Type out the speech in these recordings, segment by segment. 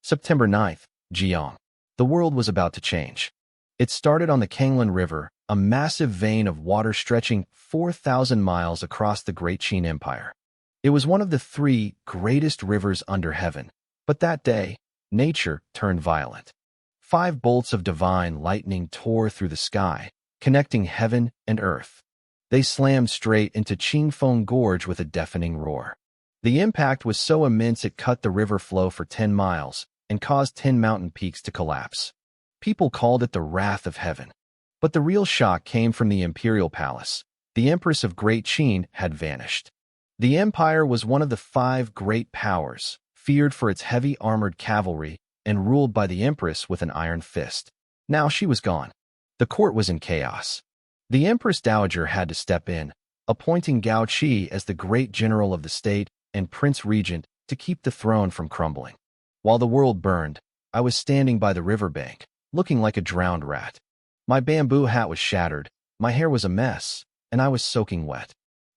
September 9th, Jiang. The world was about to change. It started on the Kanglan River, a massive vein of water stretching 4,000 miles across the Great Qin Empire. It was one of the three greatest rivers under heaven. But that day, nature turned violent. 5 bolts of divine lightning tore through the sky, connecting heaven and earth. They slammed straight into Qingfeng Gorge with a deafening roar. The impact was so immense it cut the river flow for 10 miles and caused 10 mountain peaks to collapse. People called it the wrath of heaven. But the real shock came from the imperial palace. The Empress of Great Qin had vanished. The empire was one of the 5 great powers, feared for its heavy armored cavalry and ruled by the Empress with an iron fist. Now she was gone. The court was in chaos. The Empress Dowager had to step in, appointing Gao Qi as the great general of the state and Prince Regent to keep the throne from crumbling. While the world burned, I was standing by the riverbank, looking like a drowned rat. My bamboo hat was shattered, my hair was a mess, and I was soaking wet.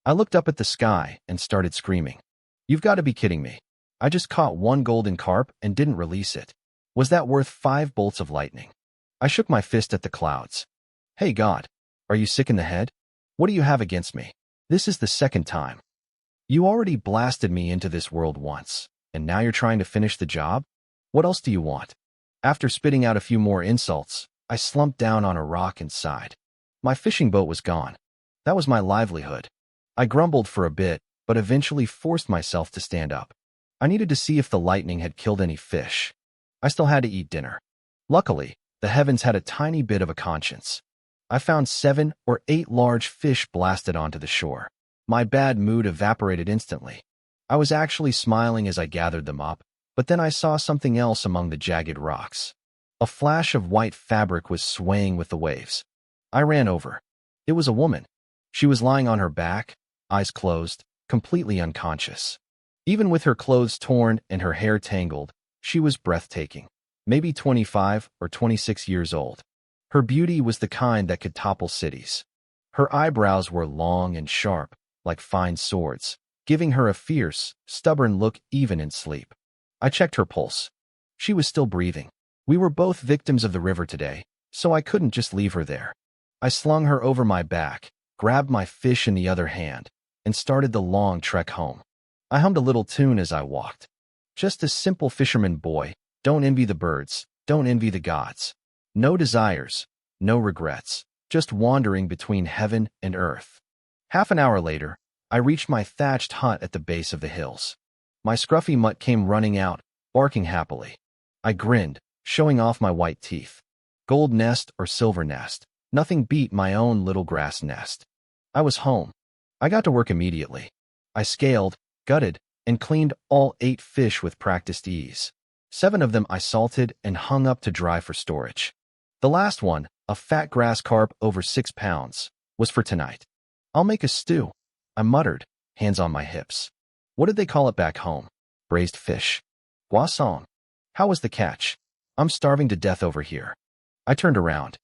I looked up at the sky and started screaming. You've got to be kidding me. I just caught 1 golden carp and didn't release it. Was that worth 5 bolts of lightning? I shook my fist at the clouds. Hey God, are you sick in the head? What do you have against me? This is the 2nd time. You already blasted me into this world once, and now you're trying to finish the job? What else do you want? After spitting out a few more insults, I slumped down on a rock and sighed. My fishing boat was gone. That was my livelihood. I grumbled for a bit, but eventually forced myself to stand up. I needed to see if the lightning had killed any fish. I still had to eat dinner. Luckily, the heavens had a tiny bit of a conscience. I found 7 or 8 large fish blasted onto the shore. My bad mood evaporated instantly. I was actually smiling as I gathered them up, but then I saw something else among the jagged rocks. A flash of white fabric was swaying with the waves. I ran over. It was a woman. She was lying on her back, eyes closed, completely unconscious. Even with her clothes torn and her hair tangled, she was breathtaking, maybe 25 or 26 years old. Her beauty was the kind that could topple cities. Her eyebrows were long and sharp, like fine swords, giving her a fierce, stubborn look even in sleep. I checked her pulse. She was still breathing. We were both victims of the river today, so I couldn't just leave her there. I slung her over my back, grabbed my fish in the other hand, and started the long trek home. I hummed a little tune as I walked. Just a simple fisherman boy, don't envy the birds, don't envy the gods. No desires, no regrets, just wandering between heaven and earth. Half an hour later, I reached my thatched hut at the base of the hills. My scruffy mutt came running out, barking happily. I grinned, showing off my white teeth. Gold nest or silver nest, nothing beat my own little grass nest. I was home. I got to work immediately. I scaled, gutted, and cleaned all 8 fish with practiced ease. 7 of them I salted and hung up to dry for storage. The last one, a fat grass carp over 6 pounds, was for tonight. I'll make a stew, I muttered, hands on my hips. What did they call it back home? Braised fish. Poisson. How was the catch? I'm starving to death over here. I turned around.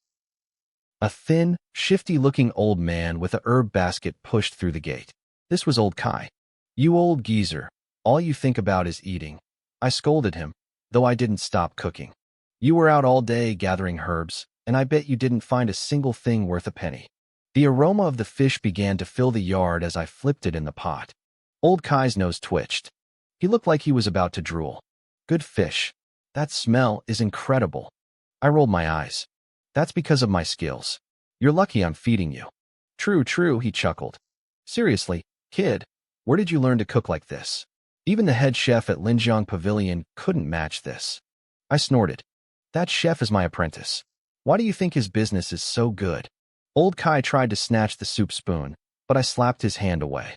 A thin, shifty-looking old man with a herb basket pushed through the gate. This was old Kai. You old geezer, all you think about is eating. I scolded him, though I didn't stop cooking. You were out all day gathering herbs, and I bet you didn't find a single thing worth a penny. The aroma of the fish began to fill the yard as I flipped it in the pot. Old Kai's nose twitched. He looked like he was about to drool. Good fish. That smell is incredible. I rolled my eyes. That's because of my skills. You're lucky I'm feeding you. True, true, he chuckled. Seriously, kid, where did you learn to cook like this? Even the head chef at Linjiang Pavilion couldn't match this. I snorted. That chef is my apprentice. Why do you think his business is so good? Old Kai tried to snatch the soup spoon, but I slapped his hand away.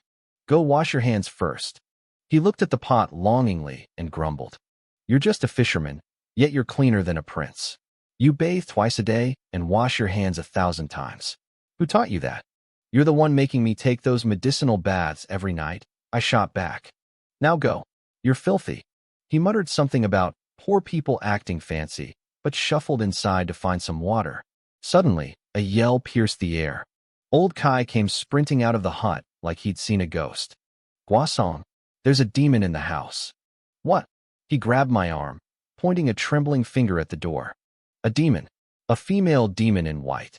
Go wash your hands first. He looked at the pot longingly and grumbled. You're just a fisherman, yet you're cleaner than a prince. You bathe twice a day and wash your hands 1,000 times. Who taught you that? You're the one making me take those medicinal baths every night, I shot back. Now go. You're filthy. He muttered something about poor people acting fancy, but shuffled inside to find some water. Suddenly, a yell pierced the air. Old Kai came sprinting out of the hut like he'd seen a ghost. Guasong, there's a demon in the house. What? He grabbed my arm, pointing a trembling finger at the door. A demon. A female demon in white.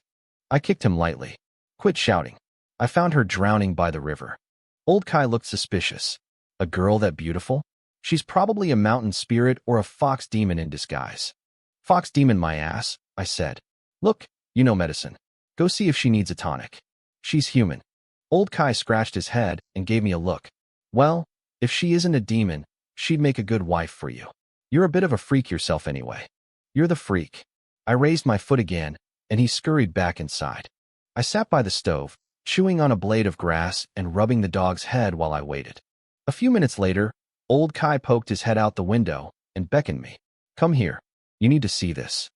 I kicked him lightly. Quit shouting. I found her drowning by the river. Old Kai looked suspicious. A girl that beautiful? She's probably a mountain spirit or a fox demon in disguise. Fox demon my ass, I said. Look, you know medicine. Go see if she needs a tonic. She's human. Old Kai scratched his head and gave me a look. Well, if she isn't a demon, she'd make a good wife for you. You're a bit of a freak yourself anyway. You're the freak. I raised my foot again, and he scurried back inside. I sat by the stove, chewing on a blade of grass and rubbing the dog's head while I waited. A few minutes later, Old Kai poked his head out the window and beckoned me. Come here. You need to see this.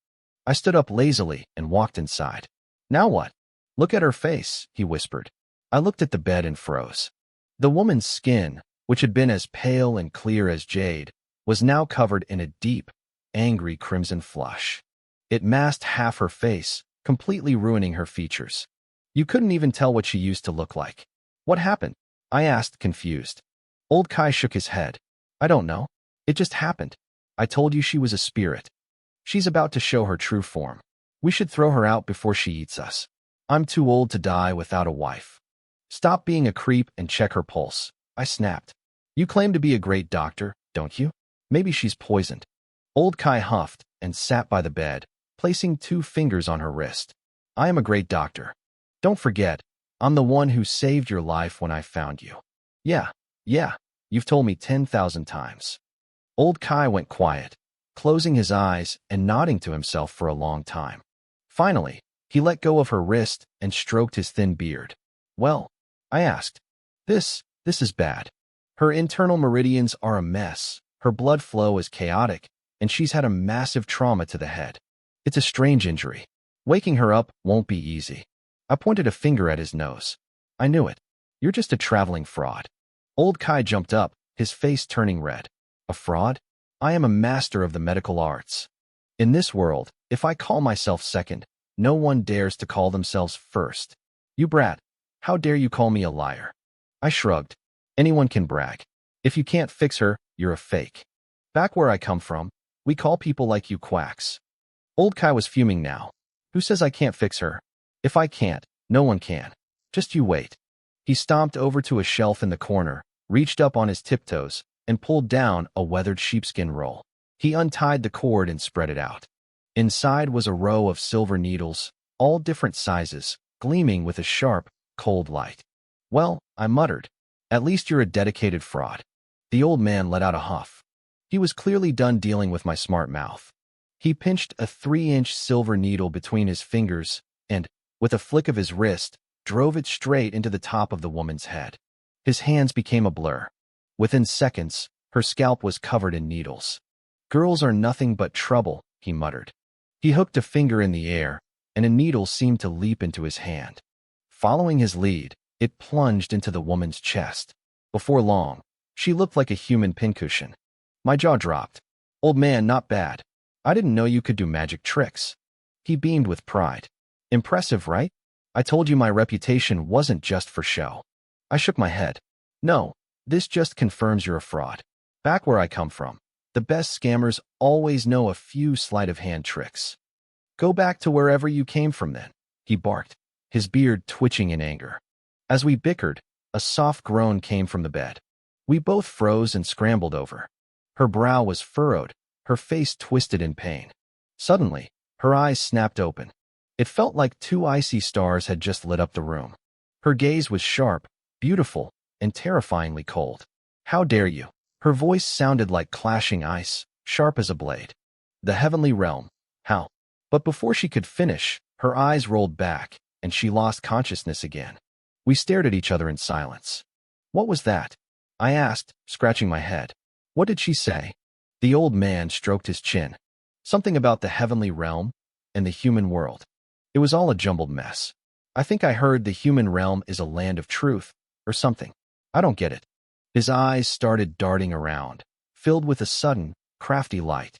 I stood up lazily and walked inside. Now what? Look at her face, he whispered. I looked at the bed and froze. The woman's skin, which had been as pale and clear as jade, was now covered in a deep, angry crimson flush. It masked half her face, completely ruining her features. You couldn't even tell what she used to look like. What happened? I asked, confused. Old Kai shook his head. I don't know. It just happened. I told you she was a spirit. She's about to show her true form. We should throw her out before she eats us. I'm too old to die without a wife. Stop being a creep and check her pulse, I snapped. You claim to be a great doctor, don't you? Maybe she's poisoned. Old Kai huffed and sat by the bed, placing 2 fingers on her wrist. I am a great doctor. Don't forget, I'm the one who saved your life when I found you. Yeah, you've told me 10,000 times. Old Kai went quiet, closing his eyes and nodding to himself for a long time. Finally, he let go of her wrist and stroked his thin beard. Well, I asked. This is bad. Her internal meridians are a mess, her blood flow is chaotic, and she's had a massive trauma to the head. It's a strange injury. Waking her up won't be easy. I pointed a finger at his nose. I knew it. You're just a traveling fraud. Old Kai jumped up, his face turning red. A fraud? I am a master of the medical arts. In this world, if I call myself second, no one dares to call themselves first. You brat, how dare you call me a liar? I shrugged. Anyone can brag. If you can't fix her, you're a fake. Back where I come from, we call people like you quacks. Old Kai was fuming now. Who says I can't fix her? If I can't, no one can. Just you wait. He stomped over to a shelf in the corner, reached up on his tiptoes, and pulled down a weathered sheepskin roll. He untied the cord and spread it out. Inside was a row of silver needles, all different sizes, gleaming with a sharp, cold light. Well, I muttered, at least you're a dedicated fraud. The old man let out a huff. He was clearly done dealing with my smart mouth. He pinched a 3-inch silver needle between his fingers and, with a flick of his wrist, drove it straight into the top of the woman's head. His hands became a blur. Within seconds, her scalp was covered in needles. Girls are nothing but trouble, he muttered. He hooked a finger in the air, and a needle seemed to leap into his hand. Following his lead, it plunged into the woman's chest. Before long, she looked like a human pincushion. My jaw dropped. Old man, not bad. I didn't know you could do magic tricks. He beamed with pride. Impressive, right? I told you my reputation wasn't just for show. I shook my head. No, this just confirms you're a fraud. Back where I come from, the best scammers always know a few sleight-of-hand tricks. Go back to wherever you came from then, he barked, his beard twitching in anger. As we bickered, a soft groan came from the bed. We both froze and scrambled over. Her brow was furrowed, her face twisted in pain. Suddenly, her eyes snapped open. It felt like 2 icy stars had just lit up the room. Her gaze was sharp, beautiful, and terrifyingly cold. How dare you? Her voice sounded like clashing ice, sharp as a blade. The heavenly realm. How? But before she could finish, her eyes rolled back, and she lost consciousness again. We stared at each other in silence. What was that? I asked, scratching my head. What did she say? The old man stroked his chin. Something about the heavenly realm and the human world. It was all a jumbled mess. I think I heard the human realm is a land of truth, or something. I don't get it. His eyes started darting around, filled with a sudden, crafty light.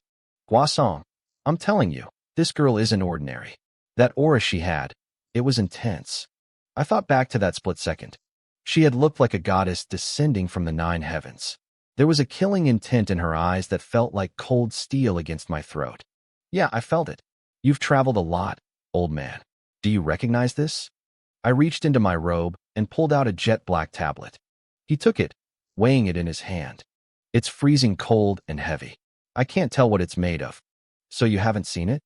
Guasong, I'm telling you, this girl isn't ordinary. That aura she had, it was intense. I thought back to that split second. She had looked like a goddess descending from the 9 heavens. There was a killing intent in her eyes that felt like cold steel against my throat. Yeah, I felt it. You've traveled a lot, old man. Do you recognize this? I reached into my robe and pulled out a jet-black tablet. He took it, weighing it in his hand. It's freezing cold and heavy. I can't tell what it's made of. So you haven't seen it?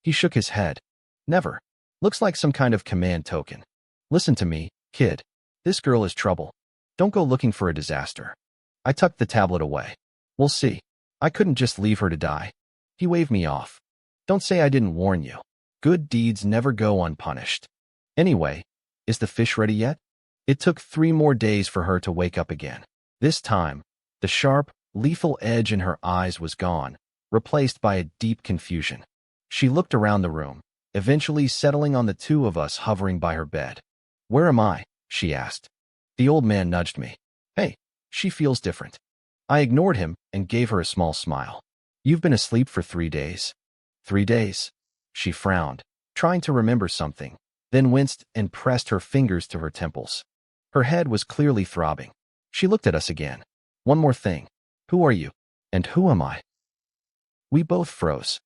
He shook his head. Never. Looks like some kind of command token. Listen to me, kid. This girl is trouble. Don't go looking for a disaster. I tucked the tablet away. We'll see. I couldn't just leave her to die. He waved me off. Don't say I didn't warn you. Good deeds never go unpunished. Anyway, is the fish ready yet? It took 3 more days for her to wake up again. This time, the sharp, lethal edge in her eyes was gone, replaced by a deep confusion. She looked around the room, eventually settling on the 2 of us hovering by her bed. Where am I? She asked. The old man nudged me. Hey, she feels different. I ignored him and gave her a small smile. You've been asleep for 3 days. 3 days. She frowned, trying to remember something, then winced and pressed her fingers to her temples. Her head was clearly throbbing. She looked at us again. One more thing. Who are you? And who am I? We both froze.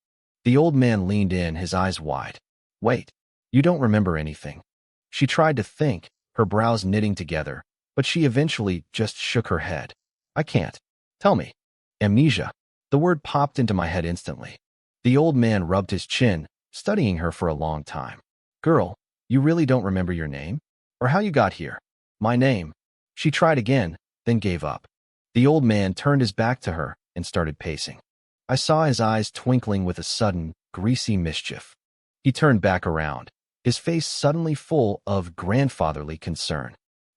The old man leaned in, his eyes wide. Wait, you don't remember anything. She tried to think, her brows knitting together, but she eventually just shook her head. I can't. Tell me. Amnesia. The word popped into my head instantly. The old man rubbed his chin, studying her for a long time. Girl, you really don't remember your name? Or how you got here? My name. She tried again, then gave up. The old man turned his back to her and started pacing. I saw his eyes twinkling with a sudden, greasy mischief. He turned back around, his face suddenly full of grandfatherly concern.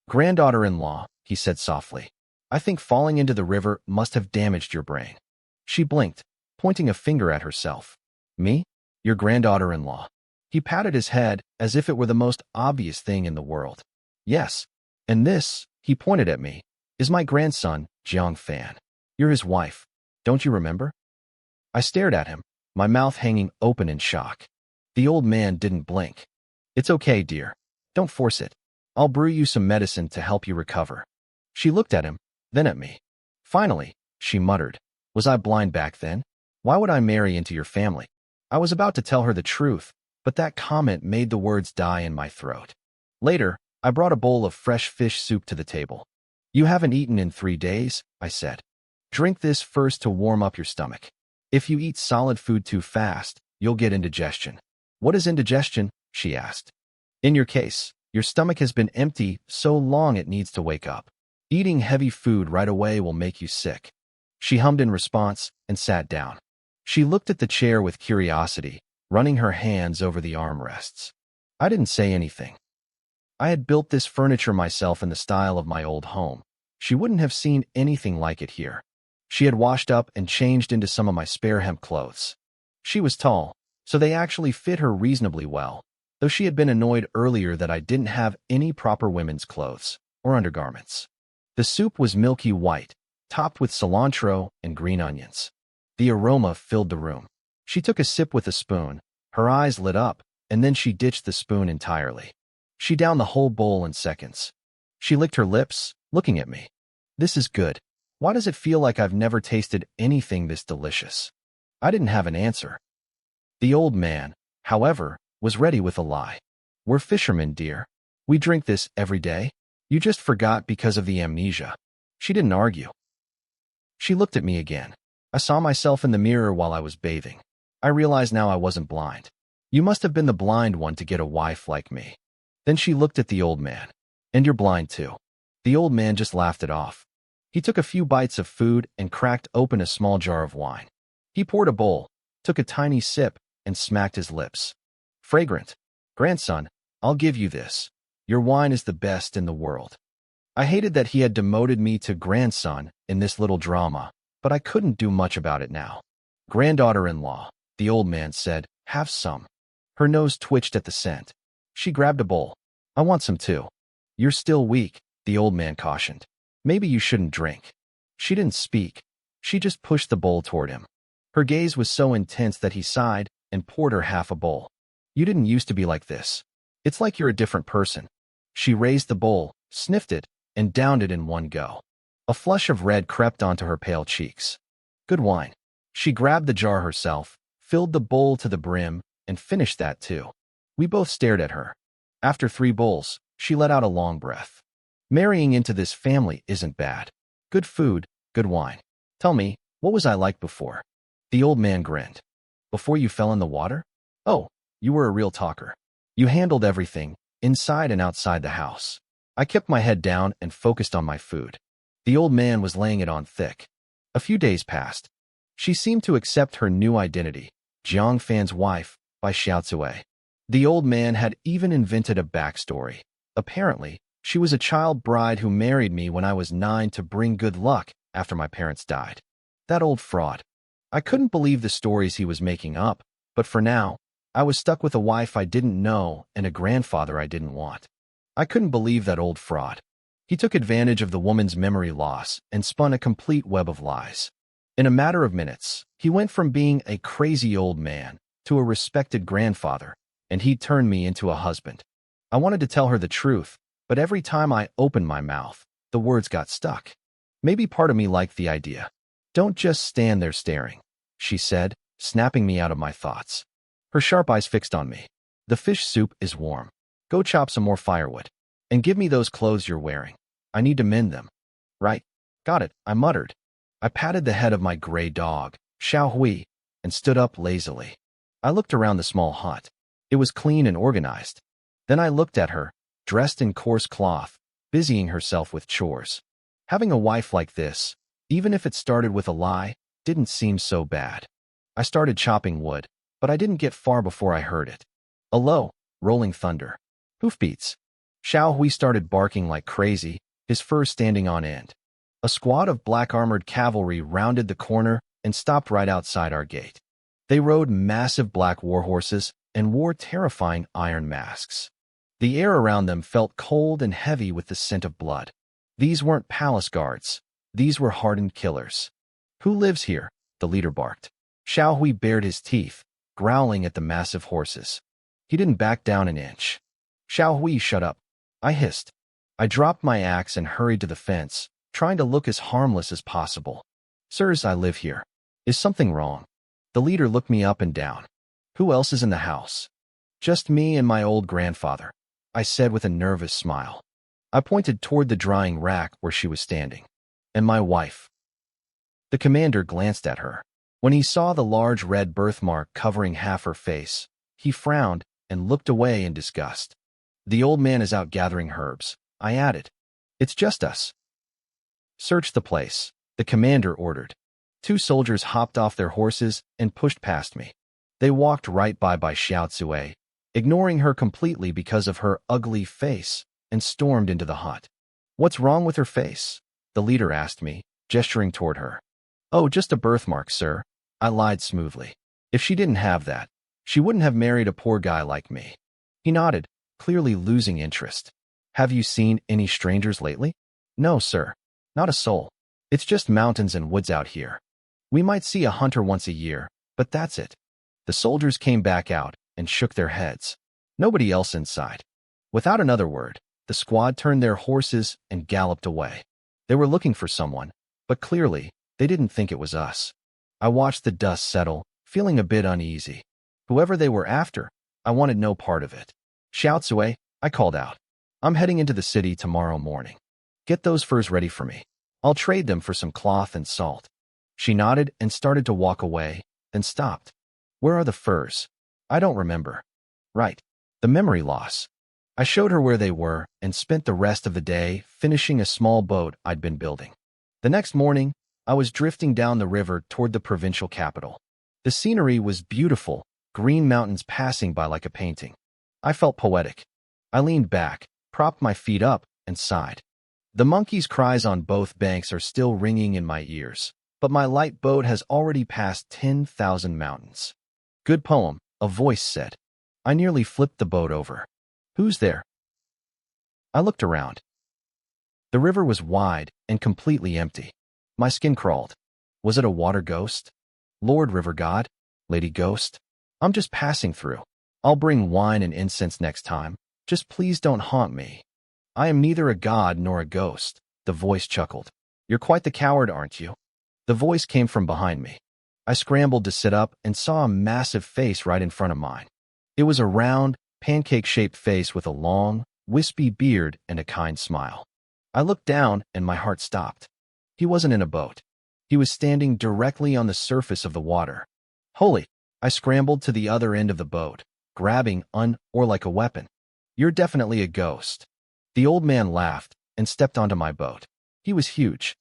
Granddaughter-in-law, he said softly. I think falling into the river must have damaged your brain. She blinked, pointing a finger at herself. Me? Your granddaughter-in-law. He patted his head as if it were the most obvious thing in the world. Yes. And this, he pointed at me, is my grandson, Jiang Fan. You're his wife. Don't you remember? I stared at him, my mouth hanging open in shock. The old man didn't blink. It's okay, dear. Don't force it. I'll brew you some medicine to help you recover. She looked at him, then at me. Finally, she muttered. Was I blind back then? Why would I marry into your family? I was about to tell her the truth, but that comment made the words die in my throat. Later, I brought a bowl of fresh fish soup to the table. You haven't eaten in 3 days, I said. Drink this first to warm up your stomach. If you eat solid food too fast, you'll get indigestion. What is indigestion? She asked. In your case, your stomach has been empty so long it needs to wake up. Eating heavy food right away will make you sick. She hummed in response and sat down. She looked at the chair with curiosity, running her hands over the armrests. I didn't say anything. I had built this furniture myself in the style of my old home. She wouldn't have seen anything like it here. She had washed up and changed into some of my spare hemp clothes. She was tall, so they actually fit her reasonably well, though she had been annoyed earlier that I didn't have any proper women's clothes or undergarments. The soup was milky white, topped with cilantro and green onions. The aroma filled the room. She took a sip with a spoon, her eyes lit up, and then she ditched the spoon entirely. She downed the whole bowl in seconds. She licked her lips, looking at me. This is good. Why does it feel like I've never tasted anything this delicious? I didn't have an answer. The old man, however, was ready with a lie. We're fishermen, dear. We drink this every day. You just forgot because of the amnesia. She didn't argue. She looked at me again. I saw myself in the mirror while I was bathing. I realized now I wasn't blind. You must have been the blind one to get a wife like me. Then she looked at the old man. And you're blind too. The old man just laughed it off. He took a few bites of food and cracked open a small jar of wine. He poured a bowl, took a tiny sip, and smacked his lips. Fragrant. Grandson, I'll give you this. Your wine is the best in the world. I hated that he had demoted me to grandson in this little drama, but I couldn't do much about it now. Granddaughter-in-law, the old man said, have some. Her nose twitched at the scent. She grabbed a bowl. I want some too. You're still weak, the old man cautioned. Maybe you shouldn't drink. She didn't speak. She just pushed the bowl toward him. Her gaze was so intense that he sighed and poured her half a bowl. You didn't used to be like this. It's like you're a different person. She raised the bowl, sniffed it, and downed it in one go. A flush of red crept onto her pale cheeks. Good wine. She grabbed the jar herself, filled the bowl to the brim, and finished that too. We both stared at her. After 3 bowls, she let out a long breath. Marrying into this family isn't bad. Good food, good wine. Tell me, what was I like before? The old man grinned. Before you fell in the water? Oh, you were a real talker. You handled everything, inside and outside the house. I kept my head down and focused on my food. The old man was laying it on thick. A few days passed. She seemed to accept her new identity, Jiang Fan's wife, by Xiaozue. The old man had even invented a backstory. Apparently, she was a child bride who married me when I was 9 to bring good luck after my parents died. That old fraud. I couldn't believe the stories he was making up, but for now, I was stuck with a wife I didn't know and a grandfather I didn't want. I couldn't believe that old fraud. He took advantage of the woman's memory loss and spun a complete web of lies. In a matter of minutes, he went from being a crazy old man to a respected grandfather, and he turned me into a husband. I wanted to tell her the truth, but every time I opened my mouth, the words got stuck. Maybe part of me liked the idea. Don't just stand there staring, she said, snapping me out of my thoughts. Her sharp eyes fixed on me. The fish soup is warm. Go chop some more firewood. And give me those clothes you're wearing. I need to mend them. Right. Got it, I muttered. I patted the head of my gray dog, Xiao Hui, and stood up lazily. I looked around the small hut. It was clean and organized. Then I looked at her, dressed in coarse cloth, busying herself with chores. Having a wife like this, even if it started with a lie, didn't seem so bad. I started chopping wood, but I didn't get far before I heard it. A low, rolling thunder. Hoofbeats. Xiao Hui started barking like crazy, his fur standing on end. A squad of black-armored cavalry rounded the corner and stopped right outside our gate. They rode massive black warhorses and wore terrifying iron masks. The air around them felt cold and heavy with the scent of blood. These weren't palace guards. These were hardened killers. Who lives here? The leader barked. Xiao Hui bared his teeth, growling at the massive horses. He didn't back down an inch. Xiao Hui, shut up. I hissed. I dropped my axe and hurried to the fence, trying to look as harmless as possible. Sirs, I live here. Is something wrong? The leader looked me up and down. Who else is in the house? Just me and my old grandfather, I said with a nervous smile. I pointed toward the drying rack where she was standing. And my wife. The commander glanced at her. When he saw the large red birthmark covering half her face, he frowned and looked away in disgust. The old man is out gathering herbs, I added. It's just us. Search the place, the commander ordered. 2 soldiers hopped off their horses and pushed past me. They walked right by Xiaozue, ignoring her completely because of her ugly face, and stormed into the hut. What's wrong with her face? The leader asked me, gesturing toward her. Oh, just a birthmark, sir. I lied smoothly. If she didn't have that, she wouldn't have married a poor guy like me. He nodded, clearly losing interest. Have you seen any strangers lately? No, sir. Not a soul. It's just mountains and woods out here. We might see a hunter once a year, but that's it. The soldiers came back out and shook their heads. Nobody else inside. Without another word, the squad turned their horses and galloped away. They were looking for someone, but clearly, they didn't think it was us. I watched the dust settle, feeling a bit uneasy. Whoever they were after, I wanted no part of it. Xiaozue, I called out. I'm heading into the city tomorrow morning. Get those furs ready for me. I'll trade them for some cloth and salt. She nodded and started to walk away, then stopped. Where are the furs? I don't remember. Right. The memory loss. I showed her where they were and spent the rest of the day finishing a small boat I'd been building. The next morning, I was drifting down the river toward the provincial capital. The scenery was beautiful, green mountains passing by like a painting. I felt poetic. I leaned back, propped my feet up, and sighed. The monkeys' cries on both banks are still ringing in my ears, but my light boat has already passed 10,000 mountains. Good poem, a voice said. I nearly flipped the boat over. Who's there? I looked around. The river was wide and completely empty. My skin crawled. Was it a water ghost? Lord River God? Lady Ghost? I'm just passing through. I'll bring wine and incense next time. Just please don't haunt me. I am neither a god nor a ghost, the voice chuckled. You're quite the coward, aren't you? The voice came from behind me. I scrambled to sit up and saw a massive face right in front of mine. It was a round, pancake-shaped face with a long, wispy beard and a kind smile. I looked down and my heart stopped. He wasn't in a boat. He was standing directly on the surface of the water. Holy! I scrambled to the other end of the boat, grabbing or like a weapon. You're definitely a ghost. The old man laughed and stepped onto my boat. He was huge.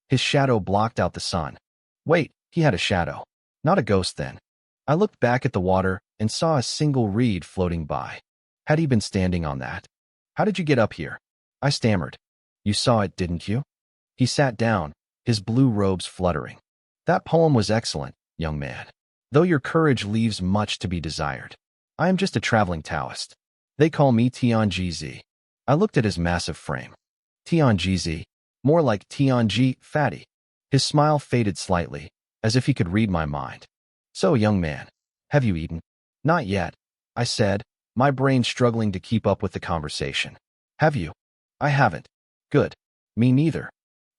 His shadow blocked out the sun. Wait, he had a shadow. Not a ghost then. I looked back at the water and saw a single reed floating by. Had he been standing on that? How did you get up here? I stammered. You saw it, didn't you? He sat down, his blue robes fluttering. That poem was excellent, young man. Though your courage leaves much to be desired. I am just a traveling Taoist. They call me Tianjizi. I looked at his massive frame. Tianjizi, more like Tianji, fatty. His smile faded slightly, as if he could read my mind. So, young man, have you eaten? Not yet, I said, my brain struggling to keep up with the conversation. Have you? I haven't. Good. Me neither.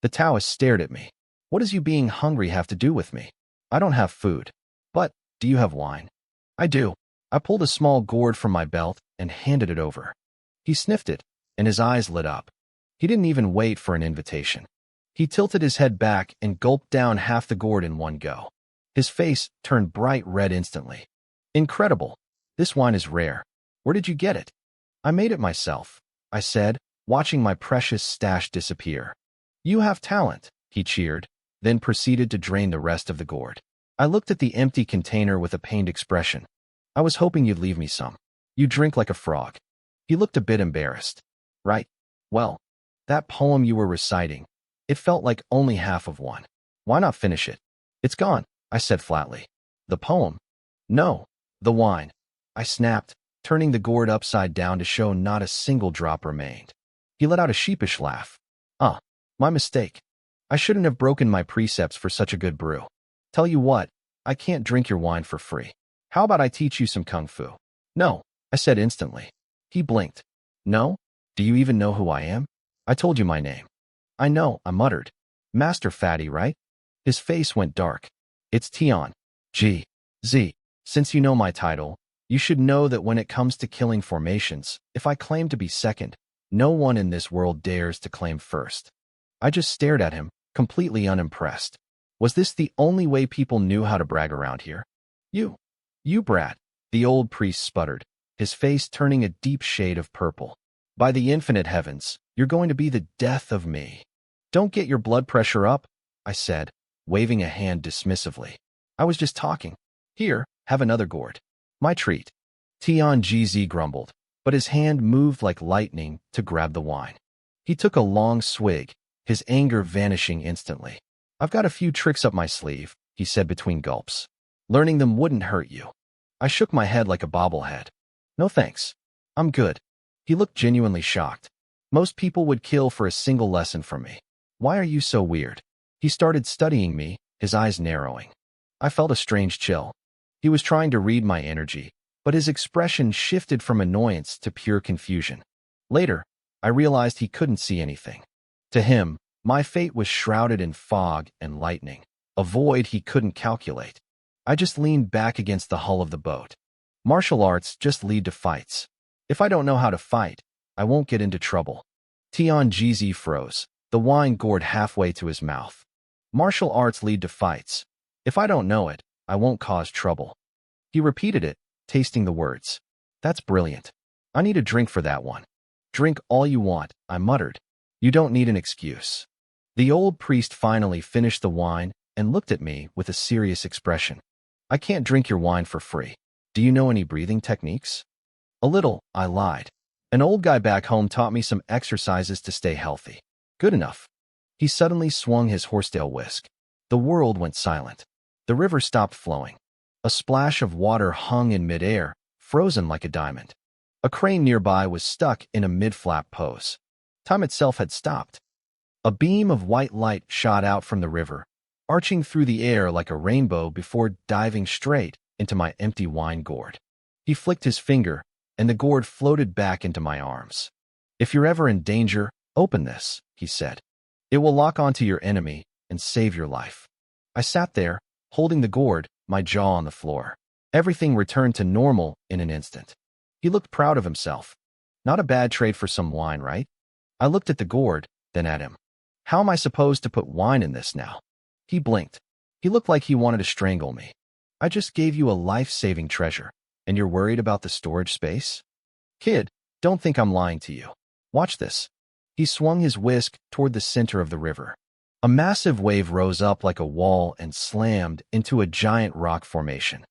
The Taoist stared at me. What does you being hungry have to do with me? I don't have food. But, do you have wine? I do. I pulled a small gourd from my belt and handed it over. He sniffed it, and his eyes lit up. He didn't even wait for an invitation. He tilted his head back and gulped down half the gourd in one go. His face turned bright red instantly. Incredible. This wine is rare. Where did you get it? I made it myself, I said, watching my precious stash disappear. You have talent, he cheered, then proceeded to drain the rest of the gourd. I looked at the empty container with a pained expression. I was hoping you'd leave me some. You drink like a frog. He looked a bit embarrassed. Right. Well, that poem you were reciting, it felt like only half of one. Why not finish it? It's gone, I said flatly. The poem? No, the wine. I snapped, turning the gourd upside down to show not a single drop remained. He let out a sheepish laugh. My mistake. I shouldn't have broken my precepts for such a good brew. Tell you what, I can't drink your wine for free. How about I teach you some kung fu? No, I said instantly. He blinked. No? Do you even know who I am? I told you my name. I know, I muttered. Master Fatty, right? His face went dark. It's Tian. G. Z. Since you know my title, you should know that when it comes to killing formations, if I claim to be second, no one in this world dares to claim first. I just stared at him, completely unimpressed. Was this the only way people knew how to brag around here? You brat, the old priest sputtered, his face turning a deep shade of purple. By the infinite heavens, you're going to be the death of me. Don't get your blood pressure up, I said, waving a hand dismissively. I was just talking. Here, have another gourd. My treat. Tianjizi grumbled, but his hand moved like lightning to grab the wine. He took a long swig, his anger vanishing instantly. I've got a few tricks up my sleeve, he said between gulps. Learning them wouldn't hurt you. I shook my head like a bobblehead. No thanks. I'm good. He looked genuinely shocked. Most people would kill for a single lesson from me. Why are you so weird? He started studying me, his eyes narrowing. I felt a strange chill. He was trying to read my energy, but his expression shifted from annoyance to pure confusion. Later, I realized he couldn't see anything. To him, my fate was shrouded in fog and lightning, a void he couldn't calculate. I just leaned back against the hull of the boat. Martial arts just lead to fights. If I don't know how to fight, I won't get into trouble. Tianjizi froze, the wine gourd halfway to his mouth. Martial arts lead to fights. If I don't know it, I won't cause trouble. He repeated it, tasting the words. That's brilliant. I need a drink for that one. Drink all you want, I muttered. You don't need an excuse. The old priest finally finished the wine and looked at me with a serious expression. I can't drink your wine for free. Do you know any breathing techniques? A little, I lied. An old guy back home taught me some exercises to stay healthy. Good enough. He suddenly swung his horsetail whisk. The world went silent. The river stopped flowing. A splash of water hung in midair, frozen like a diamond. A crane nearby was stuck in a mid-flap pose. Time itself had stopped. A beam of white light shot out from the river, arching through the air like a rainbow before diving straight into my empty wine gourd. He flicked his finger, and the gourd floated back into my arms. If you're ever in danger, open this, he said. It will lock onto your enemy and save your life. I sat there, holding the gourd, my jaw on the floor. Everything returned to normal in an instant. He looked proud of himself. Not a bad trade for some wine, right? I looked at the gourd, then at him. How am I supposed to put wine in this now? He blinked. He looked like he wanted to strangle me. I just gave you a life-saving treasure, and you're worried about the storage space? Kid, don't think I'm lying to you. Watch this. He swung his whisk toward the center of the river. A massive wave rose up like a wall and slammed into a giant rock formation.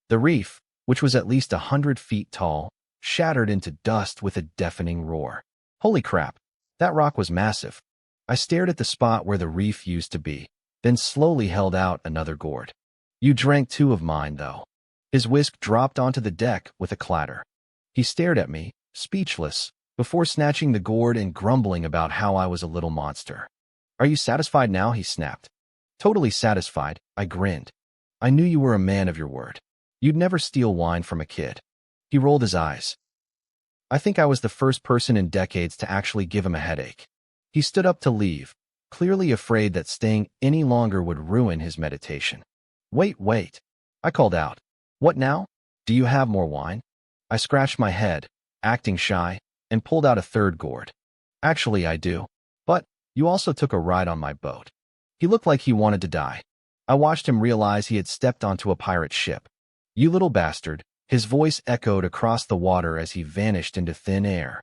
The reef, which was at least 100 feet tall, shattered into dust with a deafening roar. Holy crap, that rock was massive. I stared at the spot where the reef used to be, then slowly held out another gourd. You drank 2 of mine, though. His whisk dropped onto the deck with a clatter. He stared at me, speechless, before snatching the gourd and grumbling about how I was a little monster. Are you satisfied now? He snapped. Totally satisfied, I grinned. I knew you were a man of your word. You'd never steal wine from a kid. He rolled his eyes. I think I was the first person in decades to actually give him a headache. He stood up to leave, clearly afraid that staying any longer would ruin his meditation. Wait. I called out. What now? Do you have more wine? I scratched my head, acting shy, and pulled out a third gourd. Actually, I do. But you also took a ride on my boat. He looked like he wanted to die. I watched him realize he had stepped onto a pirate ship. You little bastard, his voice echoed across the water as he vanished into thin air.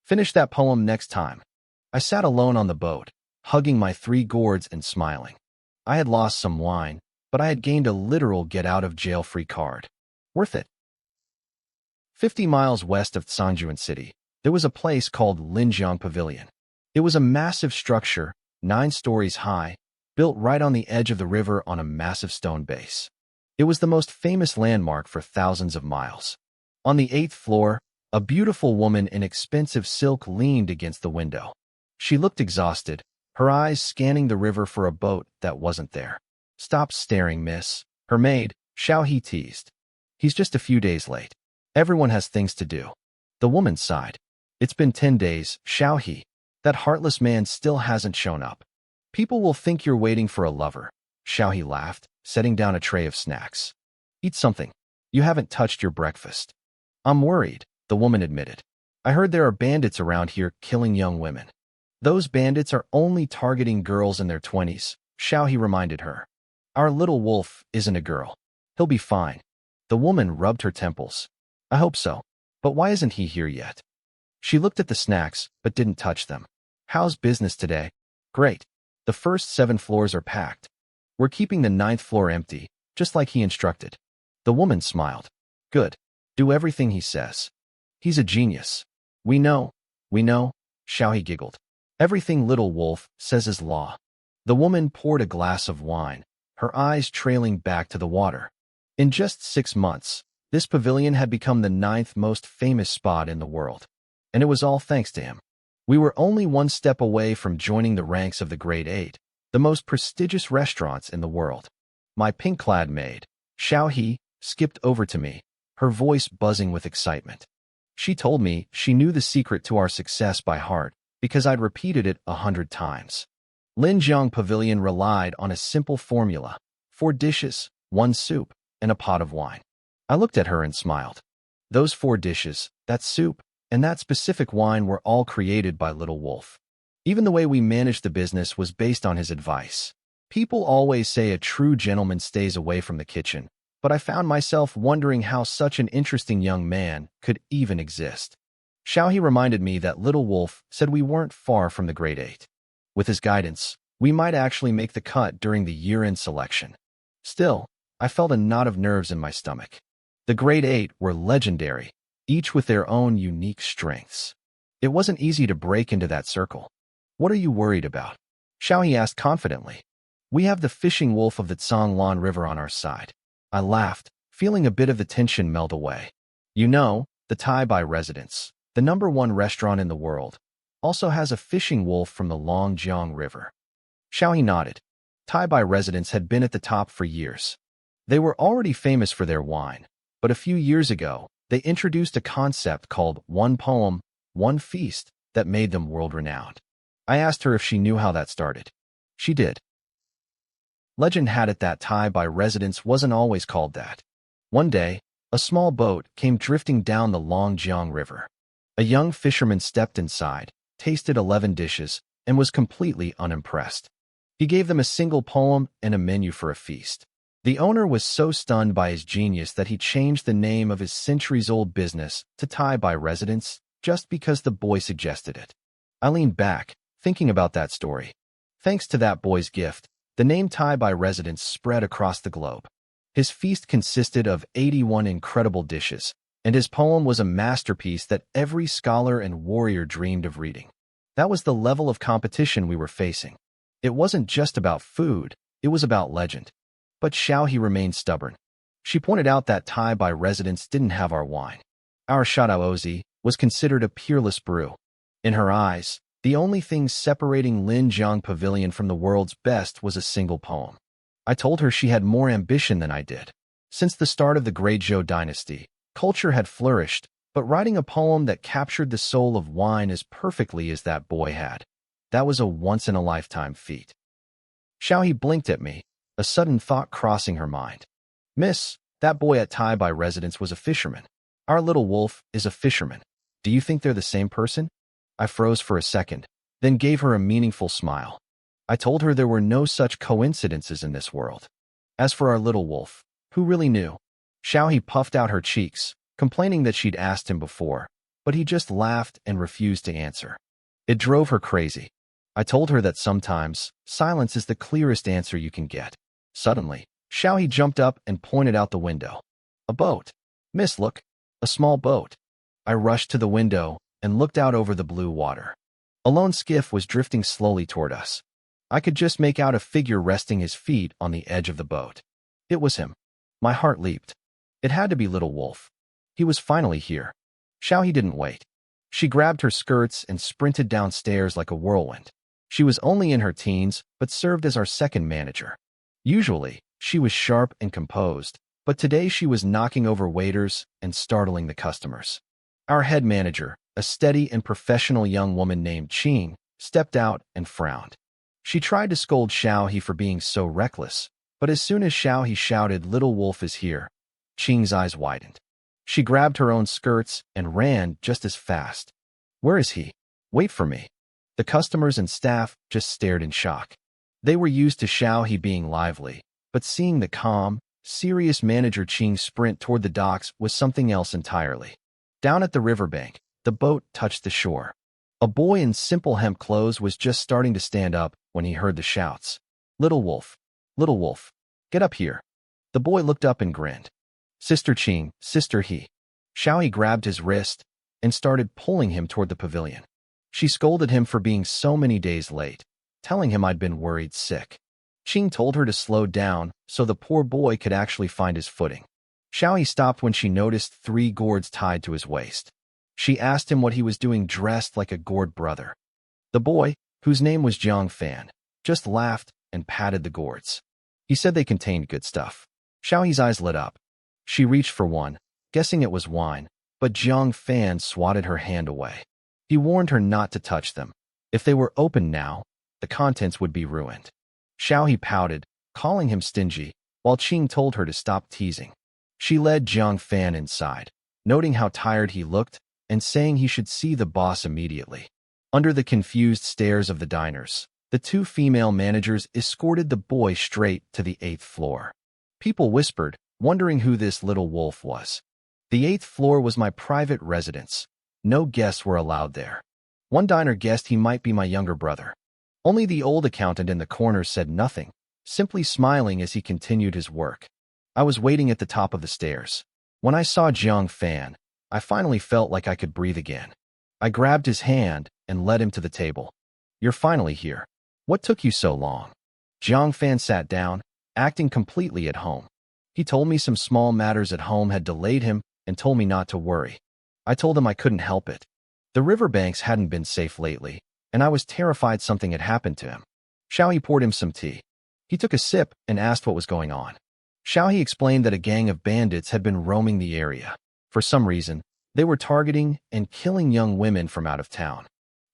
Finish that poem next time. I sat alone on the boat, hugging my 3 gourds and smiling. I had lost some wine, but I had gained a literal get-out-of-jail-free card. Worth it. 50 miles west of Sanjuan City, there was a place called Linjiang Pavilion. It was a massive structure, 9 stories high, built right on the edge of the river on a massive stone base. It was the most famous landmark for thousands of miles. On the 8th floor, a beautiful woman in expensive silk leaned against the window. She looked exhausted, her eyes scanning the river for a boat that wasn't there. Stop staring, miss. Her maid, Xiao, teased. He's just a few days late. Everyone has things to do. The woman sighed. It's been 10 days, Xiao. That heartless man still hasn't shown up. People will think you're waiting for a lover. Xiao laughed, setting down a tray of snacks. Eat something. You haven't touched your breakfast. I'm worried, the woman admitted. I heard there are bandits around here killing young women. Those bandits are only targeting girls in their 20s, Xiao reminded her. Our little wolf isn't a girl. He'll be fine. The woman rubbed her temples. I hope so. But why isn't he here yet? She looked at the snacks, but didn't touch them. How's business today? Great. The first 7 floors are packed. We're keeping the 9th floor empty, just like he instructed. The woman smiled. Good. Do everything he says. He's a genius. We know, Xiao giggled. Everything little wolf says is law. The woman poured a glass of wine, her eyes trailing back to the water. In just 6 months, this pavilion had become the 9th most famous spot in the world. And it was all thanks to him. We were only 1 step away from joining the ranks of the Great 8, the most prestigious restaurants in the world. My pink-clad maid, Xiao, skipped over to me, her voice buzzing with excitement. She told me she knew the secret to our success by heart because I'd repeated it 100 times. Linjiang Pavilion relied on a simple formula: 4 dishes, 1 soup, and a pot of wine. I looked at her and smiled. Those 4 dishes, that soup, and that specific wine were all created by Little Wolf. Even the way we managed the business was based on his advice. People always say a true gentleman stays away from the kitchen, but I found myself wondering how such an interesting young man could even exist. Xiao reminded me that Little Wolf said we weren't far from the Great 8. With his guidance, we might actually make the cut during the year-end selection. Still, I felt a knot of nerves in my stomach. The Great 8 were legendary, each with their own unique strengths. It wasn't easy to break into that circle. What are you worried about? Xiao asked confidently. We have the fishing wolf of the Tsanglan River on our side. I laughed, feeling a bit of the tension melt away. You know, the Tai Bai residence, the #1 restaurant in the world, also has a fishing wolf from the Longjiang River. Xiao nodded. Tai Bai residence had been at the top for years. They were already famous for their wine, but a few years ago, they introduced a concept called 1 poem, 1 feast that made them world-renowned. I asked her if she knew how that started. She did. Legend had it that Thai by residence wasn't always called that. One day, a small boat came drifting down the Longjiang River. A young fisherman stepped inside, tasted 11 dishes, and was completely unimpressed. He gave them a single poem and a menu for a feast. The owner was so stunned by his genius that he changed the name of his centuries-old business to Thai by residence just because the boy suggested it. I leaned back, thinking about that story. Thanks to that boy's gift, the name Thai by residence spread across the globe. His feast consisted of 81 incredible dishes, and his poem was a masterpiece that every scholar and warrior dreamed of reading. That was the level of competition we were facing. It wasn't just about food, it was about legend. But Xiaohe remained stubborn. She pointed out that Thai by residence didn't have our wine. Our Shadaozi was considered a peerless brew. In her eyes, the only thing separating Linjiang Pavilion from the world's best was a single poem. I told her she had more ambition than I did. Since the start of the Great Zhou dynasty, culture had flourished, but writing a poem that captured the soul of wine as perfectly as that boy had, that was a once-in-a-lifetime feat. Xiaohe blinked at me, a sudden thought crossing her mind. Miss, that boy at Thai by residence was a fisherman. Our little wolf is a fisherman. Do you think they're the same person? I froze for a second, then gave her a meaningful smile. I told her there were no such coincidences in this world. As for our little wolf, who really knew? Xiaohe puffed out her cheeks, complaining that she'd asked him before, but he just laughed and refused to answer. It drove her crazy. I told her that sometimes, silence is the clearest answer you can get. Suddenly, Xiaohe jumped up and pointed out the window. A boat. Miss, look. A small boat. I rushed to the window and looked out over the blue water. A lone skiff was drifting slowly toward us. I could just make out a figure resting his feet on the edge of the boat. It was him. My heart leaped. It had to be Little Wolf. He was finally here. Xiaohe didn't wait. She grabbed her skirts and sprinted downstairs like a whirlwind. She was only in her teens, but served as our second manager. Usually, she was sharp and composed, but today she was knocking over waiters and startling the customers. Our head manager, a steady and professional young woman named Qing, stepped out and frowned. She tried to scold Xiaohe for being so reckless, but as soon as Xiaohe shouted, "Little Wolf is here," Qing's eyes widened. She grabbed her own skirts and ran just as fast. "Where is he? Wait for me." The customers and staff just stared in shock. They were used to Xiaohe being lively, but seeing the calm, serious manager Qing sprint toward the docks was something else entirely. Down at the riverbank, the boat touched the shore. A boy in simple hemp clothes was just starting to stand up when he heard the shouts. Little Wolf, get up here." The boy looked up and grinned. "Sister Qing, Sister He." Xiaohe grabbed his wrist and started pulling him toward the pavilion. She scolded him for being so many days late, telling him I'd been worried sick. Qing told her to slow down so the poor boy could actually find his footing. Xiaohe stopped when she noticed 3 gourds tied to his waist. She asked him what he was doing dressed like a gourd brother. The boy, whose name was Jiang Fan, just laughed and patted the gourds. He said they contained good stuff. Xiaohe's eyes lit up. She reached for one, guessing it was wine, but Jiang Fan swatted her hand away. He warned her not to touch them. If they were open now, the contents would be ruined. Xiaohe pouted, calling him stingy, while Qing told her to stop teasing. She led Jiang Fan inside, noting how tired he looked and saying he should see the boss immediately. Under the confused stares of the diners, the 2 female managers escorted the boy straight to the 8th floor. People whispered, wondering who this little wolf was. The 8th floor was my private residence. No guests were allowed there. One diner guessed he might be my younger brother. Only the old accountant in the corner said nothing, simply smiling as he continued his work. I was waiting at the top of the stairs. When I saw Jiang Fan, I finally felt like I could breathe again. I grabbed his hand and led him to the table. "You're finally here. What took you so long?" Jiang Fan sat down, acting completely at home. He told me some small matters at home had delayed him and told me not to worry. I told him I couldn't help it. The riverbanks hadn't been safe lately, and I was terrified something had happened to him. Xiaohe poured him some tea. He took a sip and asked what was going on. Xiaohe explained that a gang of bandits had been roaming the area. For some reason, they were targeting and killing young women from out of town.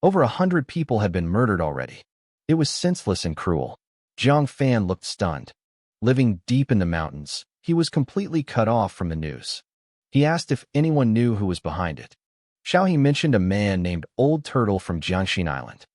Over 100 people had been murdered already. It was senseless and cruel. Jiang Fan looked stunned. Living deep in the mountains, he was completely cut off from the news. He asked if anyone knew who was behind it. Xiaohe mentioned a man named Old Turtle from Jiangxin Island.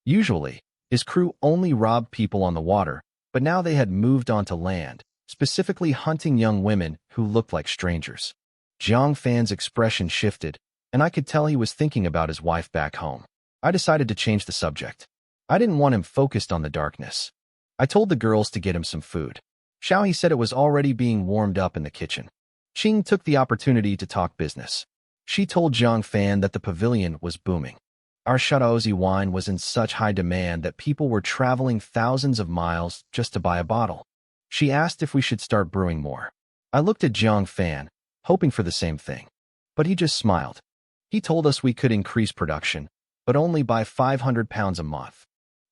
Usually, his crew only robbed people on the water, but now they had moved onto land, specifically hunting young women who looked like strangers. Jiang Fan's expression shifted, and I could tell he was thinking about his wife back home. I decided to change the subject. I didn't want him focused on the darkness. I told the girls to get him some food. Xiaohe said it was already being warmed up in the kitchen. Qing took the opportunity to talk business. She told Jiang Fan that the pavilion was booming. Our Shaozi wine was in such high demand that people were traveling thousands of miles just to buy a bottle. She asked if we should start brewing more. I looked at Jiang Fan, hoping for the same thing. But he just smiled. He told us we could increase production, but only by 500 pounds a month.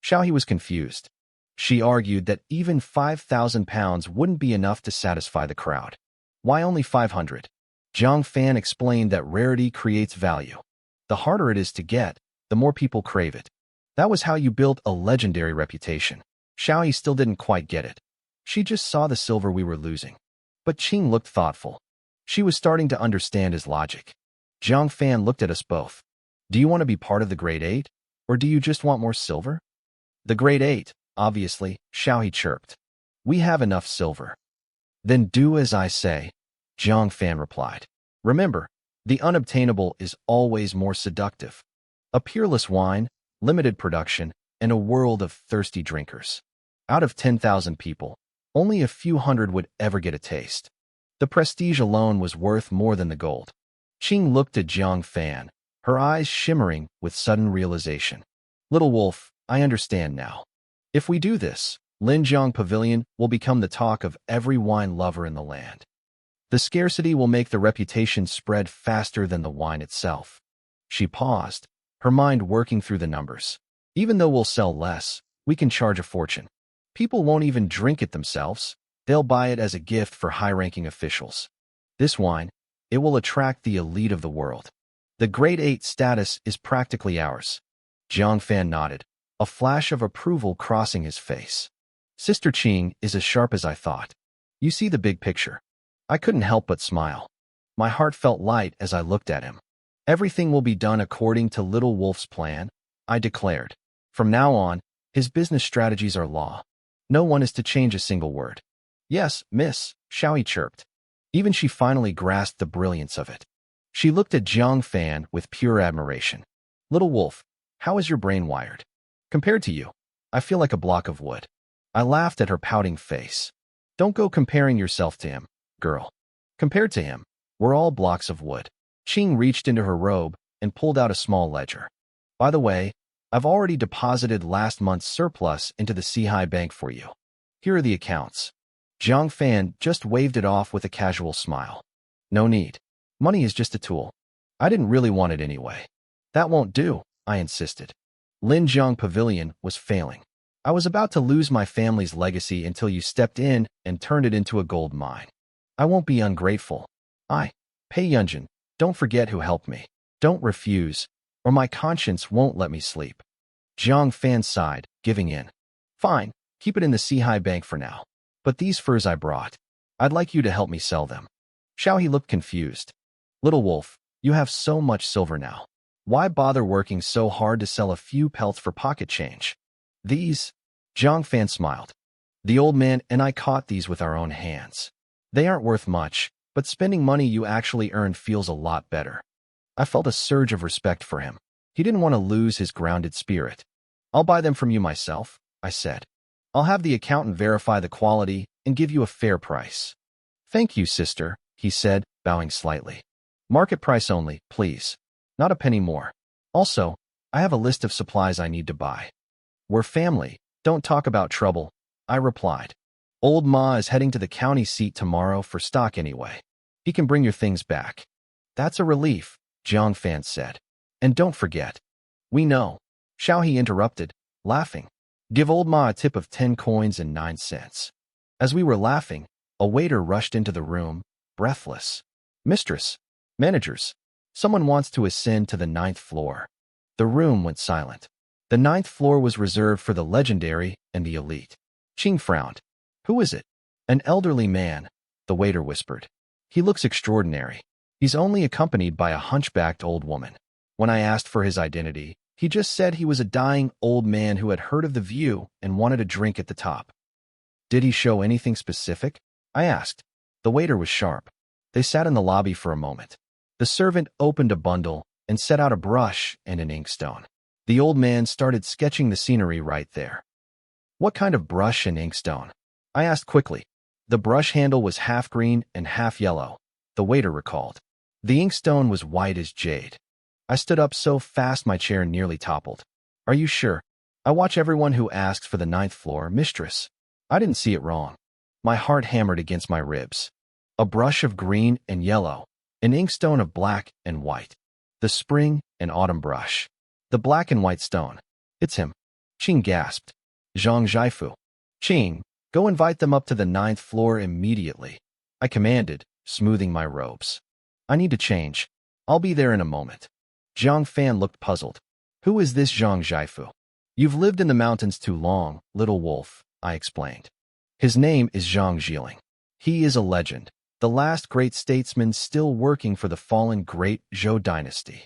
Xiaohe was confused. She argued that even 5,000 pounds wouldn't be enough to satisfy the crowd. Why only 500? Jiang Fan explained that rarity creates value. The harder it is to get, the more people crave it. That was how you built a legendary reputation. Xiaohe still didn't quite get it. She just saw the silver we were losing. But Qing looked thoughtful. She was starting to understand his logic. Jiang Fan looked at us both. Do you want to be part of the Great Eight, or do you just want more silver? The Great Eight, obviously, Xiaohe chirped. We have enough silver. Then do as I say, Jiang Fan replied. Remember, the unobtainable is always more seductive. A peerless wine, limited production, and a world of thirsty drinkers. Out of 10,000 people, only a few hundred would ever get a taste. The prestige alone was worth more than the gold. Qing looked at Jiang Fan, her eyes shimmering with sudden realization. Little wolf, I understand now. If we do this, Linjiang Pavilion will become the talk of every wine lover in the land. The scarcity will make the reputation spread faster than the wine itself. She paused, her mind working through the numbers. Even though we'll sell less, we can charge a fortune. People won't even drink it themselves. They'll buy it as a gift for high-ranking officials. This wine, it will attract the elite of the world. The Great Eight status is practically ours. Jiang Fan nodded, a flash of approval crossing his face. Sister Qing is as sharp as I thought. You see the big picture. I couldn't help but smile. My heart felt light as I looked at him. Everything will be done according to Little Wolf's plan, I declared. From now on, his business strategies are law. No one is to change a single word. Yes, miss, Xiaohe chirped. Even she finally grasped the brilliance of it. She looked at Jiang Fan with pure admiration. Little Wolf, how is your brain wired? Compared to you, I feel like a block of wood. I laughed at her pouting face. Don't go comparing yourself to him, girl. Compared to him, we're all blocks of wood. Qing reached into her robe and pulled out a small ledger. By the way, I've already deposited last month's surplus into the Sihai Bank for you. Here are the accounts. Jiang Fan just waved it off with a casual smile. No need. Money is just a tool. I didn't really want it anyway. That won't do, I insisted. Linjiang Pavilion was failing. I was about to lose my family's legacy until you stepped in and turned it into a gold mine. I won't be ungrateful. Pei Yunjin, don't forget who helped me. Don't refuse, or my conscience won't let me sleep. Jiang Fan sighed, giving in. Fine, keep it in the Sihai Bank for now. But these furs I brought, I'd like you to help me sell them. Xiaohe looked confused. Little Wolf, you have so much silver now. Why bother working so hard to sell a few pelts for pocket change? These? Jiang Fan smiled. The old man and I caught these with our own hands. They aren't worth much, but spending money you actually earned feels a lot better. I felt a surge of respect for him. He didn't want to lose his grounded spirit. I'll buy them from you myself, I said. I'll have the accountant verify the quality and give you a fair price. Thank you, sister, he said, bowing slightly. Market price only, please. Not a penny more. Also, I have a list of supplies I need to buy. We're family. Don't talk about trouble, I replied. Old Ma is heading to the county seat tomorrow for stock anyway. He can bring your things back. That's a relief, Jiang Fan said. And don't forget. We know. Xiaohe interrupted, laughing. Give old Ma a tip of 10 coins and 9 cents. As we were laughing, a waiter rushed into the room, breathless. Mistress, managers, someone wants to ascend to the 9th floor. The room went silent. The ninth floor was reserved for the legendary and the elite. Qing frowned. Who is it? An elderly man, the waiter whispered. He looks extraordinary. He's only accompanied by a hunchbacked old woman. When I asked for his identity, he just said he was a dying old man who had heard of the view and wanted a drink at the top. Did he show anything specific? I asked. The waiter was sharp. They sat in the lobby for a moment. The servant opened a bundle and set out a brush and an inkstone. The old man started sketching the scenery right there. What kind of brush and inkstone? I asked quickly. The brush handle was half green and half yellow, the waiter recalled. The inkstone was white as jade. I stood up so fast my chair nearly toppled. Are you sure? I watch everyone who asks for the ninth floor, mistress. I didn't see it wrong. My heart hammered against my ribs. A brush of green and yellow, an inkstone of black and white. The spring and autumn brush. The black and white stone. It's him. Qing gasped. Zhang Zhaifu. Qing, go invite them up to the ninth floor immediately. I commanded, smoothing my robes. I need to change. I'll be there in a moment. Zhang Fan looked puzzled. Who is this Zhang Zhaifu? You've lived in the mountains too long, little wolf, I explained. His name is Zhang Jiling. He is a legend, the last great statesman still working for the fallen great Zhou dynasty.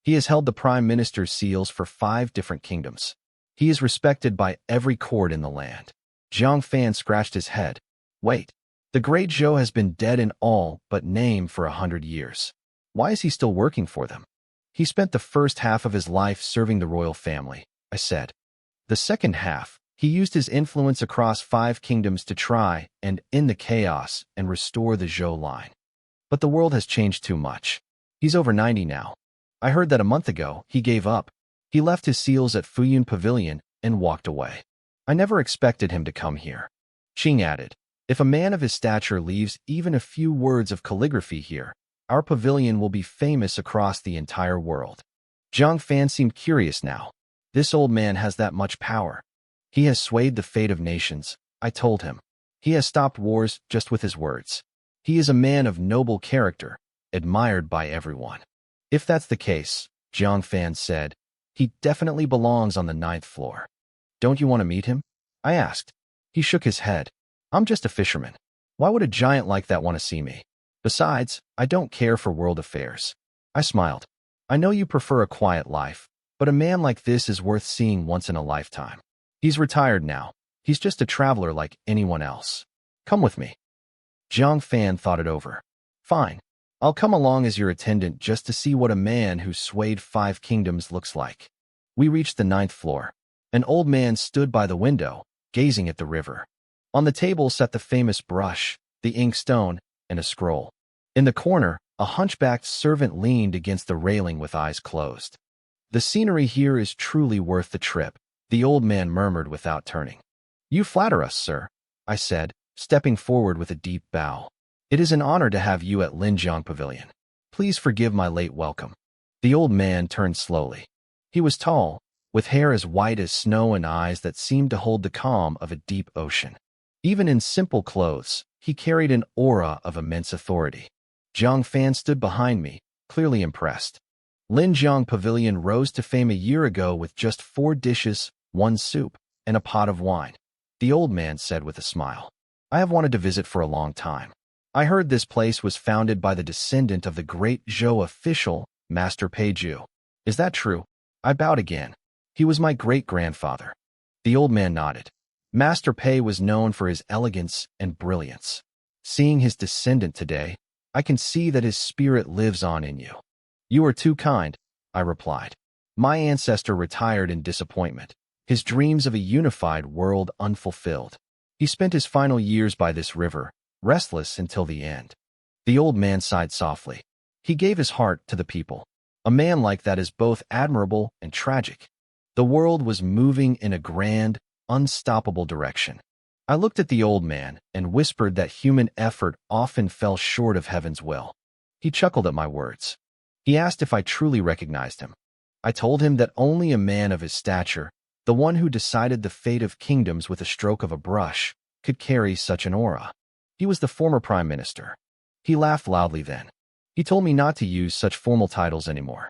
He has held the prime minister's seals for 5 different kingdoms. He is respected by every court in the land. Zhang Fan scratched his head. Wait, the great Zhou has been dead in all but name for 100 years. Why is he still working for them? He spent the first half of his life serving the royal family, I said. The second half, he used his influence across 5 kingdoms to try and end the chaos and restore the Zhou line. But the world has changed too much. He's over 90 now. I heard that a month ago he gave up. He left his seals at Fuyun Pavilion and walked away. I never expected him to come here. Qing added, if a man of his stature leaves even a few words of calligraphy here, our pavilion will be famous across the entire world. Zhang Fan seemed curious now. This old man has that much power. He has swayed the fate of nations, I told him. He has stopped wars just with his words. He is a man of noble character, admired by everyone. If that's the case, Zhang Fan said, he definitely belongs on the 9th floor. Don't you want to meet him? I asked. He shook his head. I'm just a fisherman. Why would a giant like that want to see me? Besides, I don't care for world affairs. I smiled. I know you prefer a quiet life, but a man like this is worth seeing once in a lifetime. He's retired now. He's just a traveler like anyone else. Come with me. Zhang Fan thought it over. Fine. I'll come along as your attendant just to see what a man who swayed 5 kingdoms looks like. We reached the 9th floor. An old man stood by the window, gazing at the river. On the table sat the famous brush, the inkstone, and a scroll. In the corner, a hunchbacked servant leaned against the railing with eyes closed. The scenery here is truly worth the trip, the old man murmured without turning. You flatter us, sir, I said, stepping forward with a deep bow. It is an honor to have you at Linjiang Pavilion. Please forgive my late welcome. The old man turned slowly. He was tall, with hair as white as snow and eyes that seemed to hold the calm of a deep ocean. Even in simple clothes, he carried an aura of immense authority. Zhang Fan stood behind me, clearly impressed. Linjiang Pavilion rose to fame a year ago with just 4 dishes, 1 soup, and a pot of wine. The old man said with a smile. I have wanted to visit for a long time. I heard this place was founded by the descendant of the great Zhou official, Master Peiju. Is that true? I bowed again. He was my great-grandfather. The old man nodded. Master Pei was known for his elegance and brilliance. Seeing his descendant today, I can see that his spirit lives on in you. You are too kind, I replied. My ancestor retired in disappointment, his dreams of a unified world unfulfilled. He spent his final years by this river, restless until the end. The old man sighed softly. He gave his heart to the people. A man like that is both admirable and tragic. The world was moving in a grand, unstoppable direction. I looked at the old man and whispered that human effort often fell short of heaven's will. He chuckled at my words. He asked if I truly recognized him. I told him that only a man of his stature, the one who decided the fate of kingdoms with a stroke of a brush, could carry such an aura. He was the former prime minister. He laughed loudly then. He told me not to use such formal titles anymore.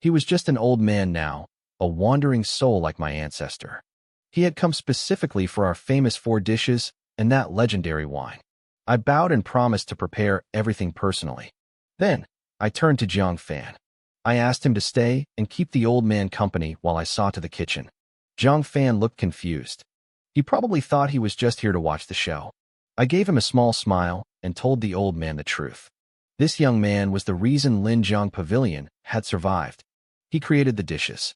He was just an old man now, a wandering soul like my ancestor. He had come specifically for our famous 4 dishes and that legendary wine. I bowed and promised to prepare everything personally. Then, I turned to Jiang Fan. I asked him to stay and keep the old man company while I saw to the kitchen. Jiang Fan looked confused. He probably thought he was just here to watch the show. I gave him a small smile and told the old man the truth. This young man was the reason Linjiang Pavilion had survived. He created the dishes.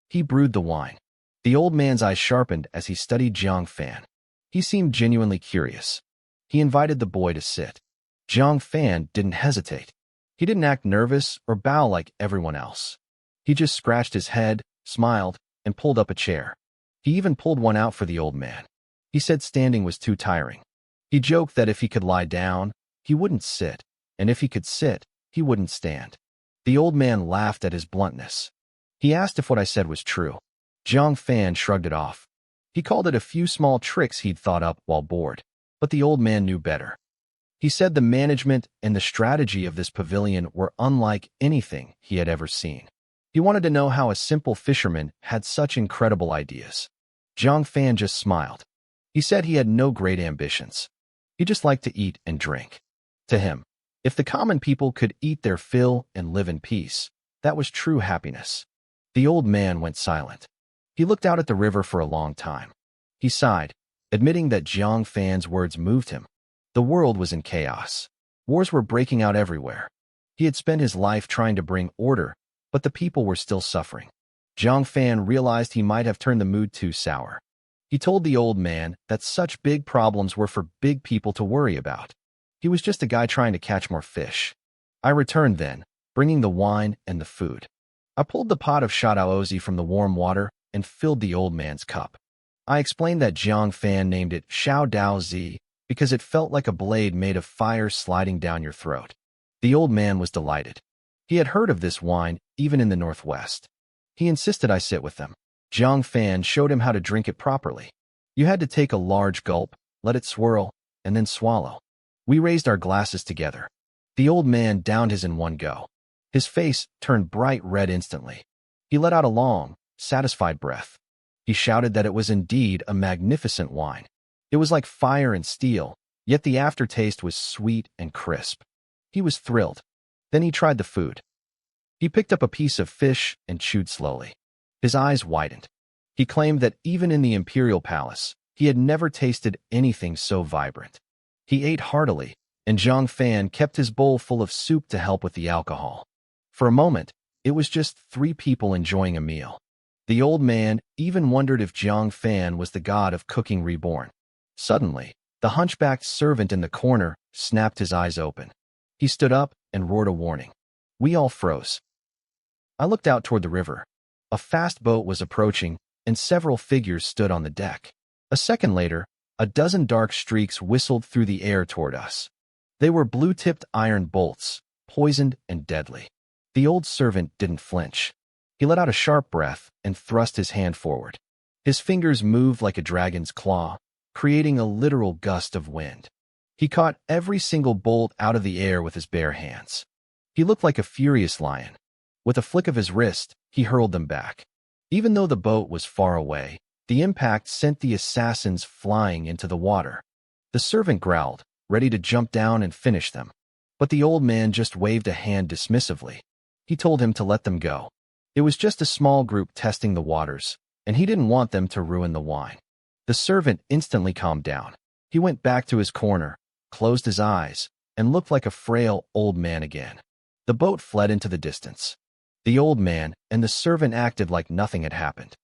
He brewed the wine. The old man's eyes sharpened as he studied Jiang Fan. He seemed genuinely curious. He invited the boy to sit. Jiang Fan didn't hesitate. He didn't act nervous or bow like everyone else. He just scratched his head, smiled, and pulled up a chair. He even pulled one out for the old man. He said standing was too tiring. He joked that if he could lie down, he wouldn't sit, and if he could sit, he wouldn't stand. The old man laughed at his bluntness. He asked if what I said was true. Jiang Fan shrugged it off. He called it a few small tricks he'd thought up while bored, but the old man knew better. He said the management and the strategy of this pavilion were unlike anything he had ever seen. He wanted to know how a simple fisherman had such incredible ideas. Jiang Fan just smiled. He said he had no great ambitions. He just liked to eat and drink. To him, if the common people could eat their fill and live in peace, that was true happiness. The old man went silent. He looked out at the river for a long time. He sighed, admitting that Jiang Fan's words moved him. The world was in chaos. Wars were breaking out everywhere. He had spent his life trying to bring order, but the people were still suffering. Jiang Fan realized he might have turned the mood too sour. He told the old man that such big problems were for big people to worry about. He was just a guy trying to catch more fish. I returned then, bringing the wine and the food. I pulled the pot of Shadaozi from the warm water and filled the old man's cup. I explained that Jiang Fan named it Shao Dao Zi because it felt like a blade made of fire sliding down your throat. The old man was delighted. He had heard of this wine even in the Northwest. He insisted I sit with them. Jiang Fan showed him how to drink it properly. You had to take a large gulp, let it swirl, and then swallow. We raised our glasses together. The old man downed his in one go. His face turned bright red instantly. He let out a long, satisfied breath. He shouted that it was indeed a magnificent wine. It was like fire and steel, yet the aftertaste was sweet and crisp. He was thrilled. Then he tried the food. He picked up a piece of fish and chewed slowly. His eyes widened. He claimed that even in the imperial palace, he had never tasted anything so vibrant. He ate heartily, and Jiang Fan kept his bowl full of soup to help with the alcohol. For a moment, it was just 3 people enjoying a meal. The old man even wondered if Jiang Fan was the god of cooking reborn. Suddenly, the hunchbacked servant in the corner snapped his eyes open. He stood up and roared a warning. We all froze. I looked out toward the river. A fast boat was approaching, and several figures stood on the deck. A second later, a dozen dark streaks whistled through the air toward us. They were blue-tipped iron bolts, poisoned and deadly. The old servant didn't flinch. He let out a sharp breath and thrust his hand forward. His fingers moved like a dragon's claw, creating a literal gust of wind. He caught every single bolt out of the air with his bare hands. He looked like a furious lion. With a flick of his wrist, he hurled them back. Even though the boat was far away, the impact sent the assassins flying into the water. The servant growled, ready to jump down and finish them. But the old man just waved a hand dismissively. He told him to let them go. It was just a small group testing the waters, and he didn't want them to ruin the wine. The servant instantly calmed down. He went back to his corner, closed his eyes, and looked like a frail old man again. The boat fled into the distance. The old man and the servant acted like nothing had happened.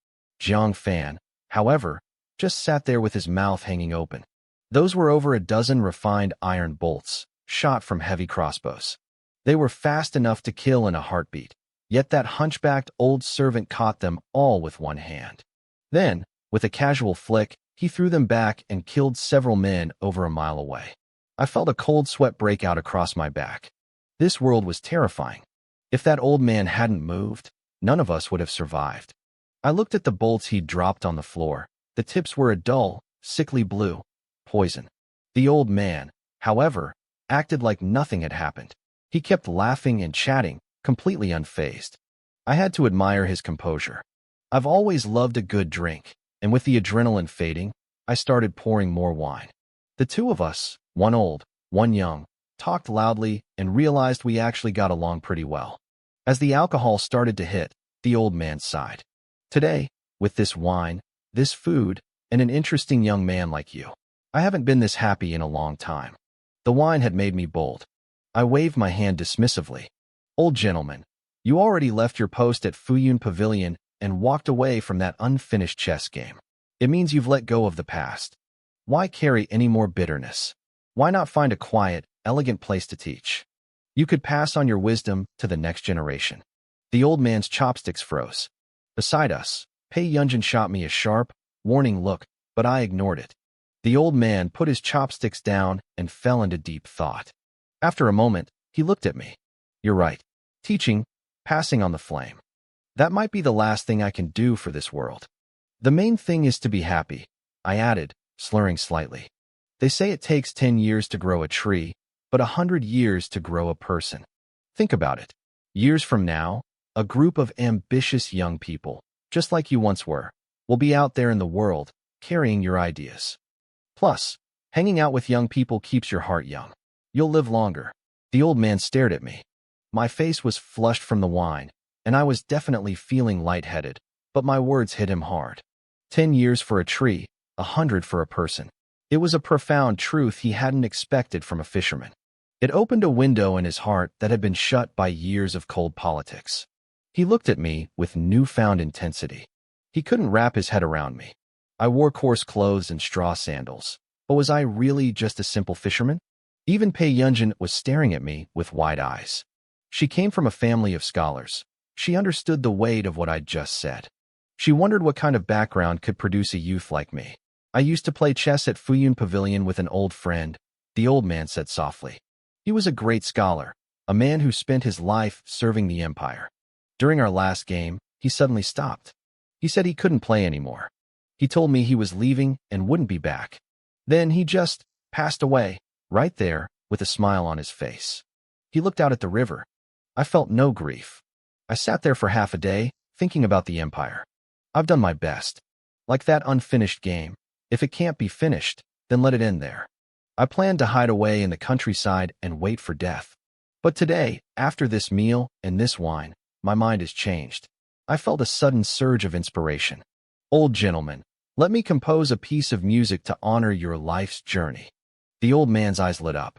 Jiang Fan, however, just sat there with his mouth hanging open. Those were over a dozen refined iron bolts, shot from heavy crossbows. They were fast enough to kill in a heartbeat, yet that hunchbacked old servant caught them all with one hand. Then, with a casual flick, he threw them back and killed several men over a mile away. I felt a cold sweat break out across my back. This world was terrifying. If that old man hadn't moved, none of us would have survived. I looked at the bolts he'd dropped on the floor. The tips were a dull, sickly blue. Poison. The old man, however, acted like nothing had happened. He kept laughing and chatting, completely unfazed. I had to admire his composure. I've always loved a good drink, and with the adrenaline fading, I started pouring more wine. The two of us, one old, one young, talked loudly and realized we actually got along pretty well. As the alcohol started to hit, the old man sighed. Today, with this wine, this food, and an interesting young man like you, I haven't been this happy in a long time. The wine had made me bold. I waved my hand dismissively. Old gentleman, you already left your post at Fuyun Pavilion and walked away from that unfinished chess game. It means you've let go of the past. Why carry any more bitterness? Why not find a quiet, elegant place to teach? You could pass on your wisdom to the next generation. The old man's chopsticks froze. Beside us, Pei Yunjin shot me a sharp, warning look, but I ignored it. The old man put his chopsticks down and fell into deep thought. After a moment, he looked at me. You're right. Teaching, passing on the flame. That might be the last thing I can do for this world. The main thing is to be happy, I added, slurring slightly. They say it takes 10 years to grow a tree, but 100 years to grow a person. Think about it. Years from now, a group of ambitious young people, just like you once were, will be out there in the world, carrying your ideas. Plus, hanging out with young people keeps your heart young. You'll live longer. The old man stared at me. My face was flushed from the wine, and I was definitely feeling lightheaded, but my words hit him hard. 10 years for a tree, 100 for a person. It was a profound truth he hadn't expected from a fisherman. It opened a window in his heart that had been shut by years of cold politics. He looked at me with newfound intensity. He couldn't wrap his head around me. I wore coarse clothes and straw sandals, but was I really just a simple fisherman? Even Pei Yunjin was staring at me with wide eyes. She came from a family of scholars. She understood the weight of what I'd just said. She wondered what kind of background could produce a youth like me. I used to play chess at Fuyun Pavilion with an old friend, the old man said softly. He was a great scholar, a man who spent his life serving the empire. During our last game, he suddenly stopped. He said he couldn't play anymore. He told me he was leaving and wouldn't be back. Then he just passed away, right there, with a smile on his face. He looked out at the river. I felt no grief. I sat there for half a day, thinking about the empire. I've done my best. Like that unfinished game. If it can't be finished, then let it end there. I planned to hide away in the countryside and wait for death. But today, after this meal and this wine, my mind has changed. I felt a sudden surge of inspiration. Old gentleman, let me compose a piece of music to honor your life's journey. The old man's eyes lit up.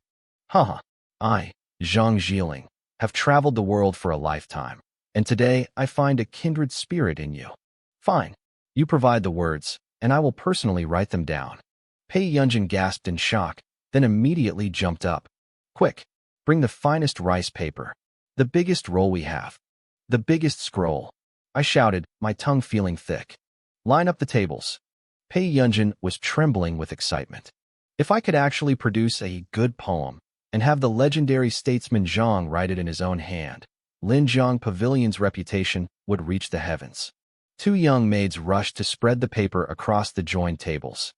Haha, I, Zhang Jiling, have traveled the world for a lifetime, and today I find a kindred spirit in you. Fine, you provide the words, and I will personally write them down. Pei Yunjin gasped in shock, then immediately jumped up. Quick, bring the finest rice paper. The biggest roll we have. The biggest scroll. I shouted, my tongue feeling thick. Line up the tables. Pei Yunjin was trembling with excitement. If I could actually produce a good poem and have the legendary statesman Zhang write it in his own hand, Linjiang Pavilion's reputation would reach the heavens. Two young maids rushed to spread the paper across the joined tables.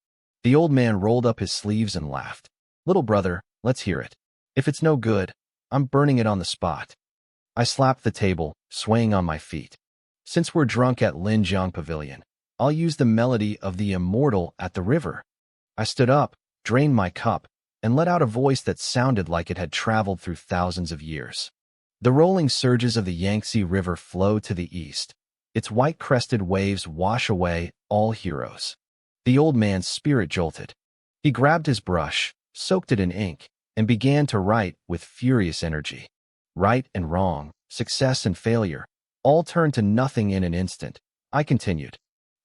The old man rolled up his sleeves and laughed. Little brother, let's hear it. If it's no good, I'm burning it on the spot. I slapped the table, swaying on my feet. Since we're drunk at Linjiang Pavilion, I'll use the melody of the immortal at the river. I stood up, drained my cup, and let out a voice that sounded like it had traveled through thousands of years. The rolling surges of the Yangtze River flow to the east. Its white-crested waves wash away all heroes. The old man's spirit jolted. He grabbed his brush, soaked it in ink, and began to write with furious energy. Right and wrong, success and failure, all turned to nothing in an instant. I continued.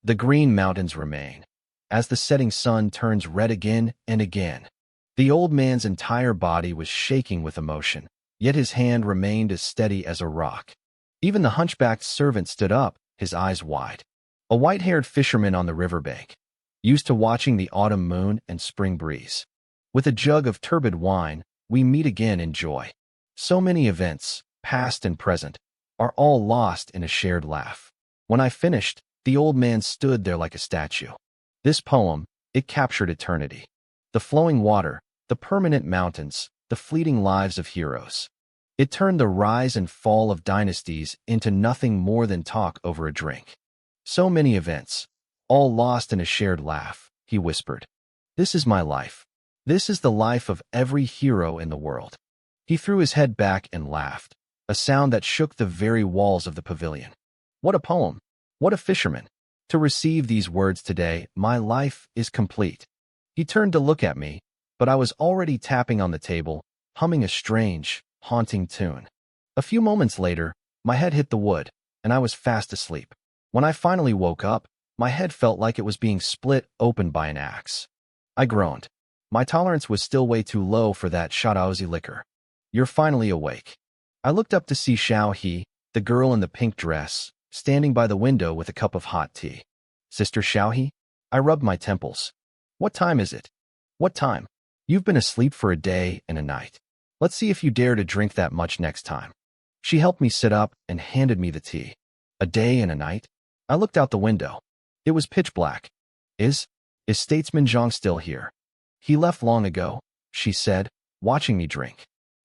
The green mountains remain. As the setting sun turns red again and again. The old man's entire body was shaking with emotion, yet his hand remained as steady as a rock. Even the hunchbacked servant stood up, his eyes wide. A white-haired fisherman on the riverbank, used to watching the autumn moon and spring breeze. With a jug of turbid wine, we meet again in joy. So many events, past and present, are all lost in a shared laugh. When I finished, the old man stood there like a statue. This poem, it captured eternity. The flowing water, the permanent mountains, the fleeting lives of heroes. It turned the rise and fall of dynasties into nothing more than talk over a drink. So many events, all lost in a shared laugh, he whispered. This is my life. This is the life of every hero in the world. He threw his head back and laughed, a sound that shook the very walls of the pavilion. What a poem! What a fisherman! To receive these words today, my life is complete. He turned to look at me, but I was already tapping on the table, humming a strange, haunting tune. A few moments later, my head hit the wood, and I was fast asleep. When I finally woke up, my head felt like it was being split open by an axe. I groaned. My tolerance was still way too low for that Shadaozi liquor. You're finally awake. I looked up to see Xiaohe, the girl in the pink dress, standing by the window with a cup of hot tea. Sister Xiaohe? I rubbed my temples. What time is it? What time? You've been asleep for a day and a night. Let's see if you dare to drink that much next time. She helped me sit up and handed me the tea. A day and a night? I looked out the window. It was pitch black. Is Statesman Zhang still here? He left long ago, she said, watching me drink.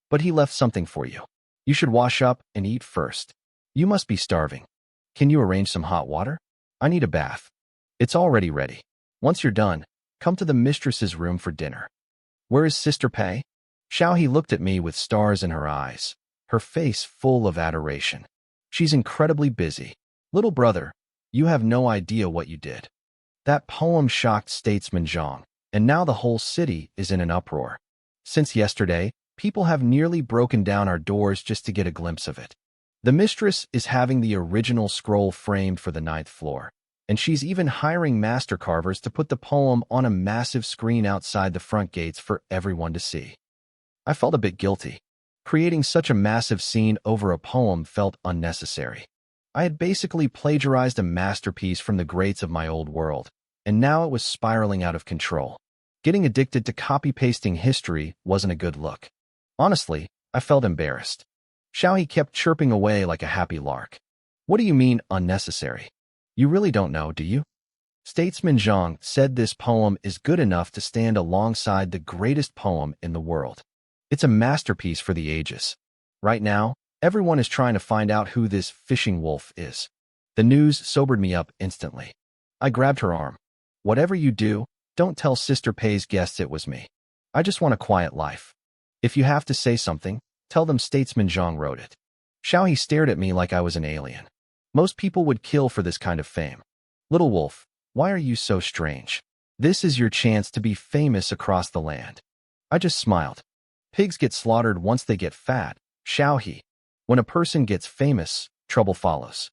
But he left something for you. You should wash up and eat first. You must be starving. Can you arrange some hot water? I need a bath. It's already ready. Once you're done, come to the mistress's room for dinner. Where is Sister Pei? Xiaohe looked at me with stars in her eyes, her face full of adoration. She's incredibly busy. Little brother, you have no idea what you did. That poem shocked Statesman Zhang, and now the whole city is in an uproar. Since yesterday, people have nearly broken down our doors just to get a glimpse of it. The mistress is having the original scroll framed for the 9th floor, and she's even hiring master carvers to put the poem on a massive screen outside the front gates for everyone to see. I felt a bit guilty. Creating such a massive scene over a poem felt unnecessary. I had basically plagiarized a masterpiece from the greats of my old world, and now it was spiraling out of control. Getting addicted to copy-pasting history wasn't a good look. Honestly, I felt embarrassed. Xiaohe kept chirping away like a happy lark. What do you mean, unnecessary? You really don't know, do you? Statesman Zhang said this poem is good enough to stand alongside the greatest poem in the world. It's a masterpiece for the ages. Right now, everyone is trying to find out who this fishing wolf is. The news sobered me up instantly. I grabbed her arm. Whatever you do, don't tell Sister Pei's guests it was me. I just want a quiet life. If you have to say something, tell them Statesman Zhang wrote it. Xiaohe stared at me like I was an alien. Most people would kill for this kind of fame. Little wolf, why are you so strange? This is your chance to be famous across the land. I just smiled. Pigs get slaughtered once they get fat, Xiaohe. When a person gets famous, trouble follows.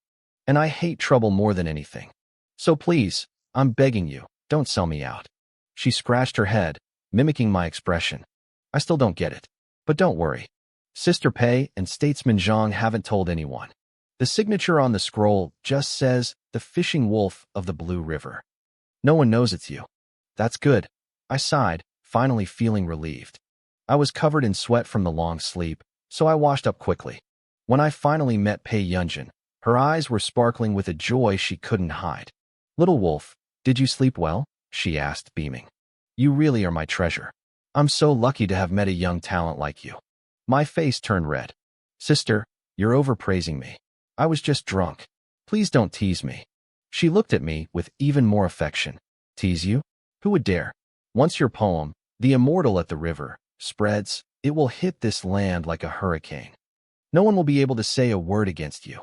And I hate trouble more than anything. So please, I'm begging you, don't sell me out. She scratched her head, mimicking my expression. I still don't get it. But don't worry. Sister Pei and Statesman Zhang haven't told anyone. The signature on the scroll just says, the fishing wolf of the Blue River. No one knows it's you. That's good. I sighed, finally feeling relieved. I was covered in sweat from the long sleep, so I washed up quickly. When I finally met Pei Yunjin, her eyes were sparkling with a joy she couldn't hide. Little wolf, did you sleep well? She asked, beaming. You really are my treasure. I'm so lucky to have met a young talent like you. My face turned red. Sister, you're overpraising me. I was just drunk. Please don't tease me. She looked at me with even more affection. Tease you? Who would dare? Once your poem, The Immortal at the River, spreads, it will hit this land like a hurricane. No one will be able to say a word against you.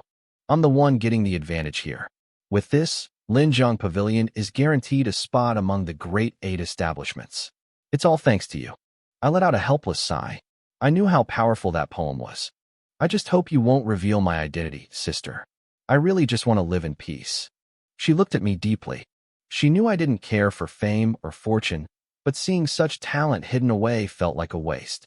I'm the one getting the advantage here. With this, Linjiang Pavilion is guaranteed a spot among the great 8 establishments. It's all thanks to you. I let out a helpless sigh. I knew how powerful that poem was. I just hope you won't reveal my identity, sister. I really just want to live in peace. She looked at me deeply. She knew I didn't care for fame or fortune, but seeing such talent hidden away felt like a waste.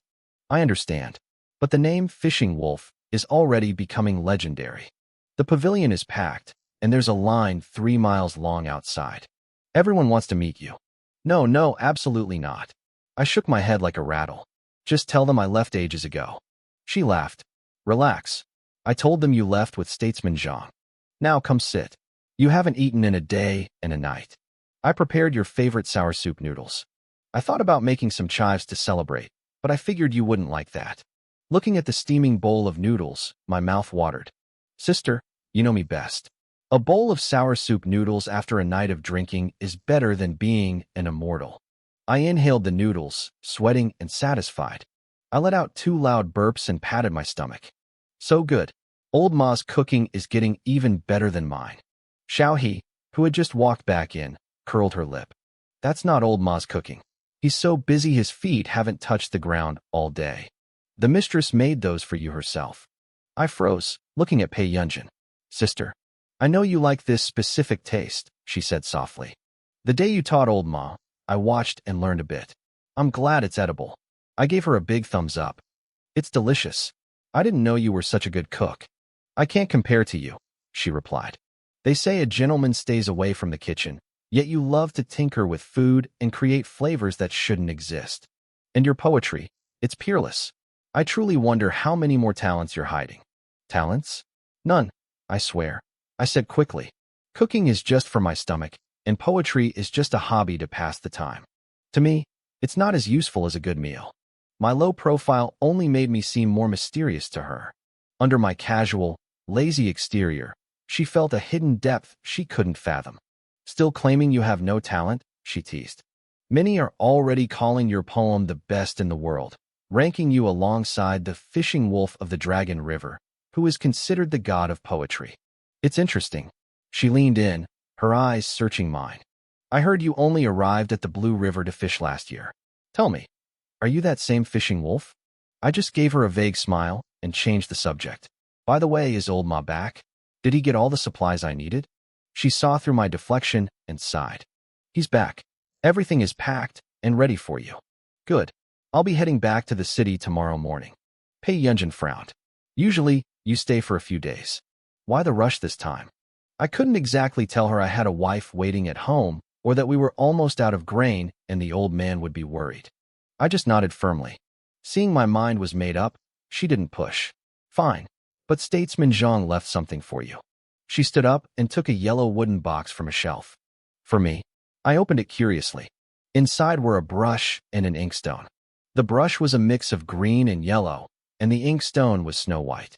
I understand, but the name Fishing Wolf is already becoming legendary. The pavilion is packed, and there's a line 3 miles long outside. Everyone wants to meet you. No, absolutely not. I shook my head like a rattle. Just tell them I left ages ago. She laughed. Relax. I told them you left with Statesman Zhang. Now come sit. You haven't eaten in a day and a night. I prepared your favorite sour soup noodles. I thought about making some chives to celebrate, but I figured you wouldn't like that. Looking at the steaming bowl of noodles, my mouth watered. Sister, you know me best. A bowl of sour soup noodles after a night of drinking is better than being an immortal. I inhaled the noodles, sweating and satisfied. I let out 2 loud burps and patted my stomach. So good. Old Ma's cooking is getting even better than mine. Xiao He, who had just walked back in, curled her lip. That's not Old Ma's cooking. He's so busy his feet haven't touched the ground all day. The mistress made those for you herself. I froze, looking at Pei Yunjin. Sister, I know you like this specific taste, she said softly. The day you taught Old Ma, I watched and learned a bit. I'm glad it's edible. I gave her a big thumbs up. It's delicious. I didn't know you were such a good cook. I can't compare to you, she replied. They say a gentleman stays away from the kitchen, yet you love to tinker with food and create flavors that shouldn't exist. And your poetry, it's peerless. I truly wonder how many more talents you're hiding. Talents? None, I swear, I said quickly. Cooking is just for my stomach, and poetry is just a hobby to pass the time. To me, it's not as useful as a good meal. My low profile only made me seem more mysterious to her. Under my casual, lazy exterior, she felt a hidden depth she couldn't fathom. Still claiming you have no talent? She teased. Many are already calling your poem the best in the world, ranking you alongside the fishing wolf of the Dragon River, who is considered the god of poetry. It's interesting. She leaned in, her eyes searching mine. I heard you only arrived at the Blue River to fish last year. Tell me, are you that same fishing wolf? I just gave her a vague smile and changed the subject. By the way, is Old Ma back? Did he get all the supplies I needed? She saw through my deflection and sighed. He's back. Everything is packed and ready for you. Good. I'll be heading back to the city tomorrow morning. Pei Yunjin frowned. Usually, you stay for a few days. Why the rush this time? I couldn't exactly tell her I had a wife waiting at home or that we were almost out of grain and the old man would be worried. I just nodded firmly. Seeing my mind was made up, she didn't push. Fine, but Statesman Zhang left something for you. She stood up and took a yellow wooden box from a shelf. For me, I opened it curiously. Inside were a brush and an inkstone. The brush was a mix of green and yellow, and the inkstone was snow white.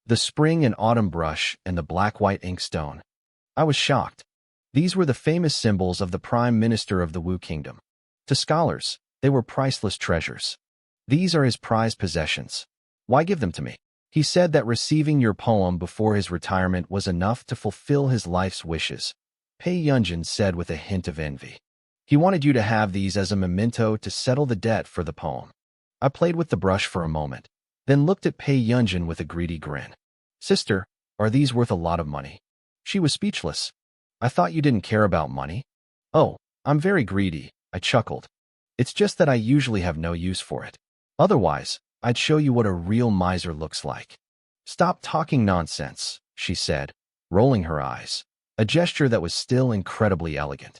The spring and autumn brush and the black-white inkstone. I was shocked. These were the famous symbols of the Prime Minister of the Wu Kingdom. To scholars, they were priceless treasures. These are his prized possessions. Why give them to me? He said that receiving your poem before his retirement was enough to fulfill his life's wishes. Pei Yunjin said with a hint of envy. He wanted you to have these as a memento to settle the debt for the poem. I played with the brush for a moment, then looked at Pei Yunjin with a greedy grin. Sister, are these worth a lot of money? She was speechless. I thought you didn't care about money. Oh, I'm very greedy, I chuckled. It's just that I usually have no use for it. Otherwise, I'd show you what a real miser looks like. Stop talking nonsense, she said, rolling her eyes, a gesture that was still incredibly elegant.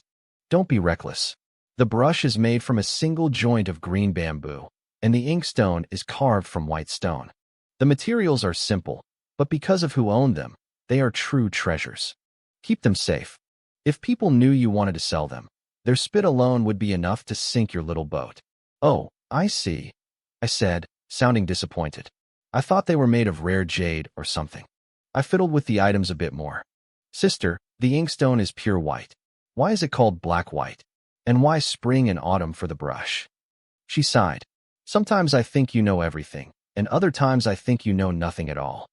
Don't be reckless. The brush is made from a single joint of green bamboo, and the inkstone is carved from white stone. The materials are simple, but because of who owned them, they are true treasures. Keep them safe. If people knew you wanted to sell them, their spit alone would be enough to sink your little boat. Oh, I see, I said, sounding disappointed. I thought they were made of rare jade or something. I fiddled with the items a bit more. Sister, the inkstone is pure white. Why is it called black-white? And why spring and autumn for the brush? She sighed. Sometimes I think you know everything, and other times I think you know nothing at all.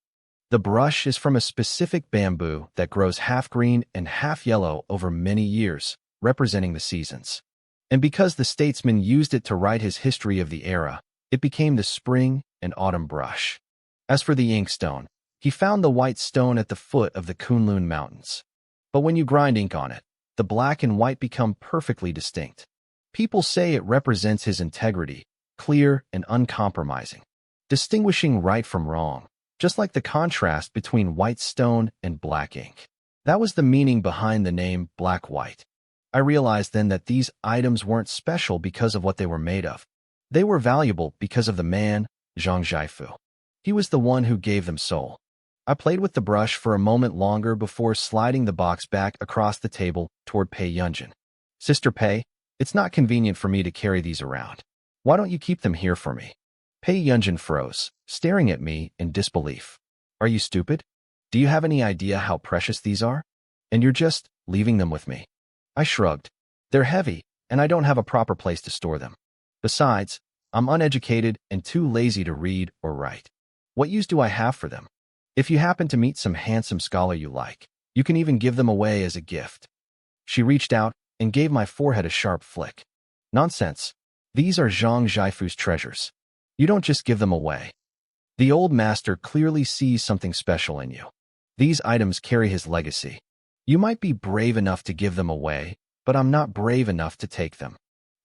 The brush is from a specific bamboo that grows half green and half yellow over many years, representing the seasons. And because the statesman used it to write his history of the era, it became the spring and autumn brush. As for the inkstone, he found the white stone at the foot of the Kunlun Mountains. But when you grind ink on it, the black and white become perfectly distinct. People say it represents his integrity, clear and uncompromising, distinguishing right from wrong, just like the contrast between white stone and black ink. That was the meaning behind the name black-white. I realized then that these items weren't special because of what they were made of. They were valuable because of the man, Zhang Zhaifu. He was the one who gave them soul. I played with the brush for a moment longer before sliding the box back across the table toward Pei Yunjin. Sister Pei, it's not convenient for me to carry these around. Why don't you keep them here for me? Pei Yunjin froze. staring at me in disbelief. Are you stupid? Do you have any idea how precious these are? And you're just leaving them with me? I shrugged. They're heavy, and I don't have a proper place to store them. Besides, I'm uneducated and too lazy to read or write. What use do I have for them? If you happen to meet some handsome scholar you like, you can even give them away as a gift. She reached out and gave my forehead a sharp flick. Nonsense. These are Zhang Zhaifu's treasures. You don't just give them away. The old master clearly sees something special in you. These items carry his legacy. You might be brave enough to give them away, but I'm not brave enough to take them.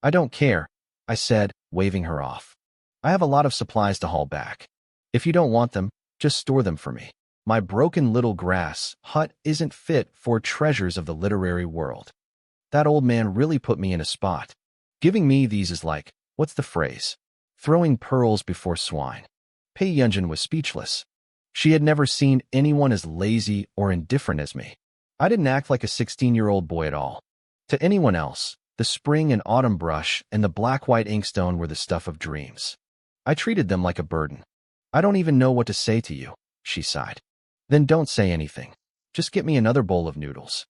I don't care, I said, waving her off. I have a lot of supplies to haul back. If you don't want them, just store them for me. My broken little grass hut isn't fit for treasures of the literary world. That old man really put me in a spot. Giving me these is like, what's the phrase? Throwing pearls before swine. Pei Yunjin was speechless. She had never seen anyone as lazy or indifferent as me. I didn't act like a 16-year-old boy at all. To anyone else, the spring and autumn brush and the black-white inkstone were the stuff of dreams. I treated them like a burden. I don't even know what to say to you, she sighed. Then don't say anything. Just get me another bowl of noodles.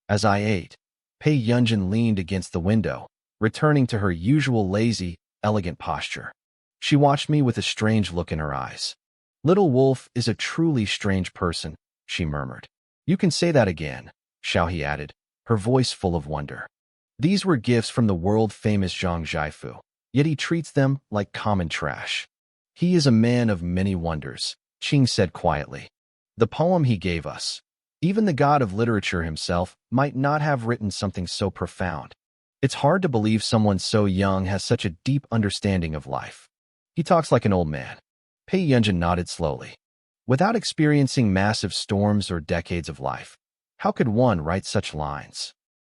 As I ate, Pei Yunjin leaned against the window, returning to her usual lazy, elegant posture. She watched me with a strange look in her eyes. Little Wolf is a truly strange person, she murmured. You can say that again, Xiaohe added, her voice full of wonder. These were gifts from the world-famous Zhang Zhaifu, yet he treats them like common trash. He is a man of many wonders, Qing said quietly. The poem he gave us. Even the god of literature himself might not have written something so profound. It's hard to believe someone so young has such a deep understanding of life. He talks like an old man. Pei Yunjin nodded slowly. Without experiencing massive storms or decades of life, how could one write such lines?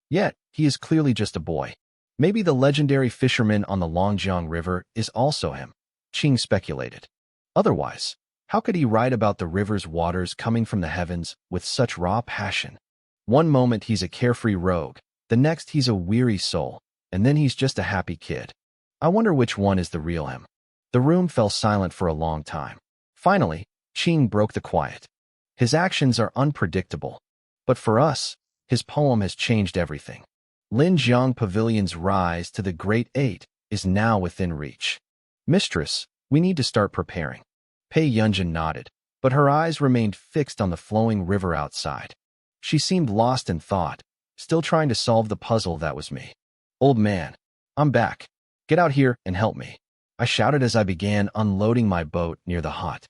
Yet, he is clearly just a boy. Maybe the legendary fisherman on the Longjiang River is also him, Qing speculated. Otherwise, how could he write about the river's waters coming from the heavens with such raw passion? One moment he's a carefree rogue, the next he's a weary soul, and then he's just a happy kid. I wonder which one is the real him. The room fell silent for a long time. Finally, Qing broke the quiet. His actions are unpredictable, but for us, his poem has changed everything. Linjiang Pavilion's rise to the Great Eight is now within reach. Mistress, we need to start preparing. Pei Yunjin nodded, but her eyes remained fixed on the flowing river outside. She seemed lost in thought, still trying to solve the puzzle that was me. Old man, I'm back. Get out here and help me, I shouted as I began unloading my boat near the hut.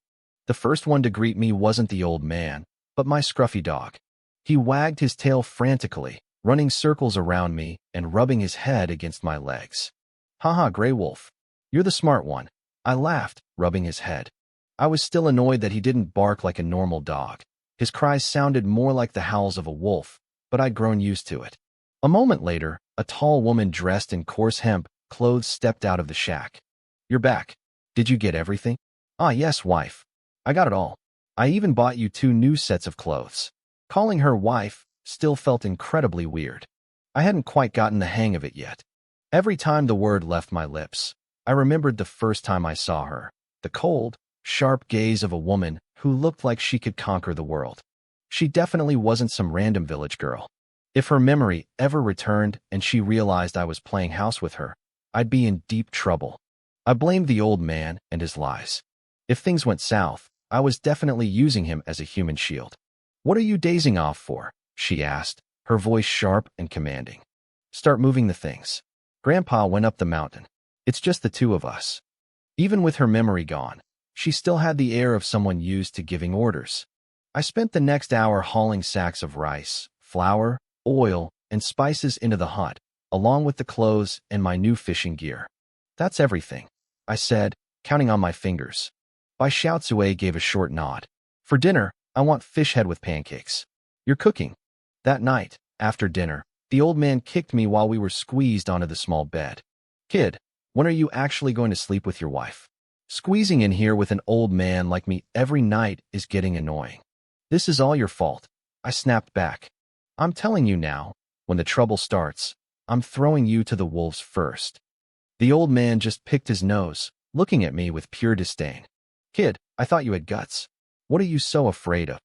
The first one to greet me wasn't the old man, but my scruffy dog. He wagged his tail frantically, running circles around me and rubbing his head against my legs. Haha, Grey Wolf. You're the smart one, I laughed, rubbing his head. I was still annoyed that he didn't bark like a normal dog. His cries sounded more like the howls of a wolf, but I'd grown used to it. A moment later, a tall woman dressed in coarse hemp clothes stepped out of the shack. You're back. Did you get everything? Ah, yes, wife. I got it all. I even bought you 2 new sets of clothes. Calling her wife still felt incredibly weird. I hadn't quite gotten the hang of it yet. Every time the word left my lips, I remembered the first time I saw her, the cold, sharp gaze of a woman who looked like she could conquer the world. She definitely wasn't some random village girl. If her memory ever returned and she realized I was playing house with her, I'd be in deep trouble. I blamed the old man and his lies. If things went south, I was definitely using him as a human shield. What are you dazing off for? She asked, her voice sharp and commanding. Start moving the things. Grandpa went up the mountain. It's just the 2 of us. Even with her memory gone, she still had the air of someone used to giving orders. I spent the next hour hauling sacks of rice, flour, oil, and spices into the hut, along with the clothes and my new fishing gear. That's everything, I said, counting on my fingers. Bai Xiaotsue gave a short nod. For dinner, I want fish head with pancakes. You're cooking. That night, after dinner, the old man kicked me while we were squeezed onto the small bed. Kid, when are you actually going to sleep with your wife? Squeezing in here with an old man like me every night is getting annoying. This is all your fault, I snapped back. I'm telling you now, when the trouble starts, I'm throwing you to the wolves first. The old man just picked his nose, looking at me with pure disdain. Kid, I thought you had guts. What are you so afraid of?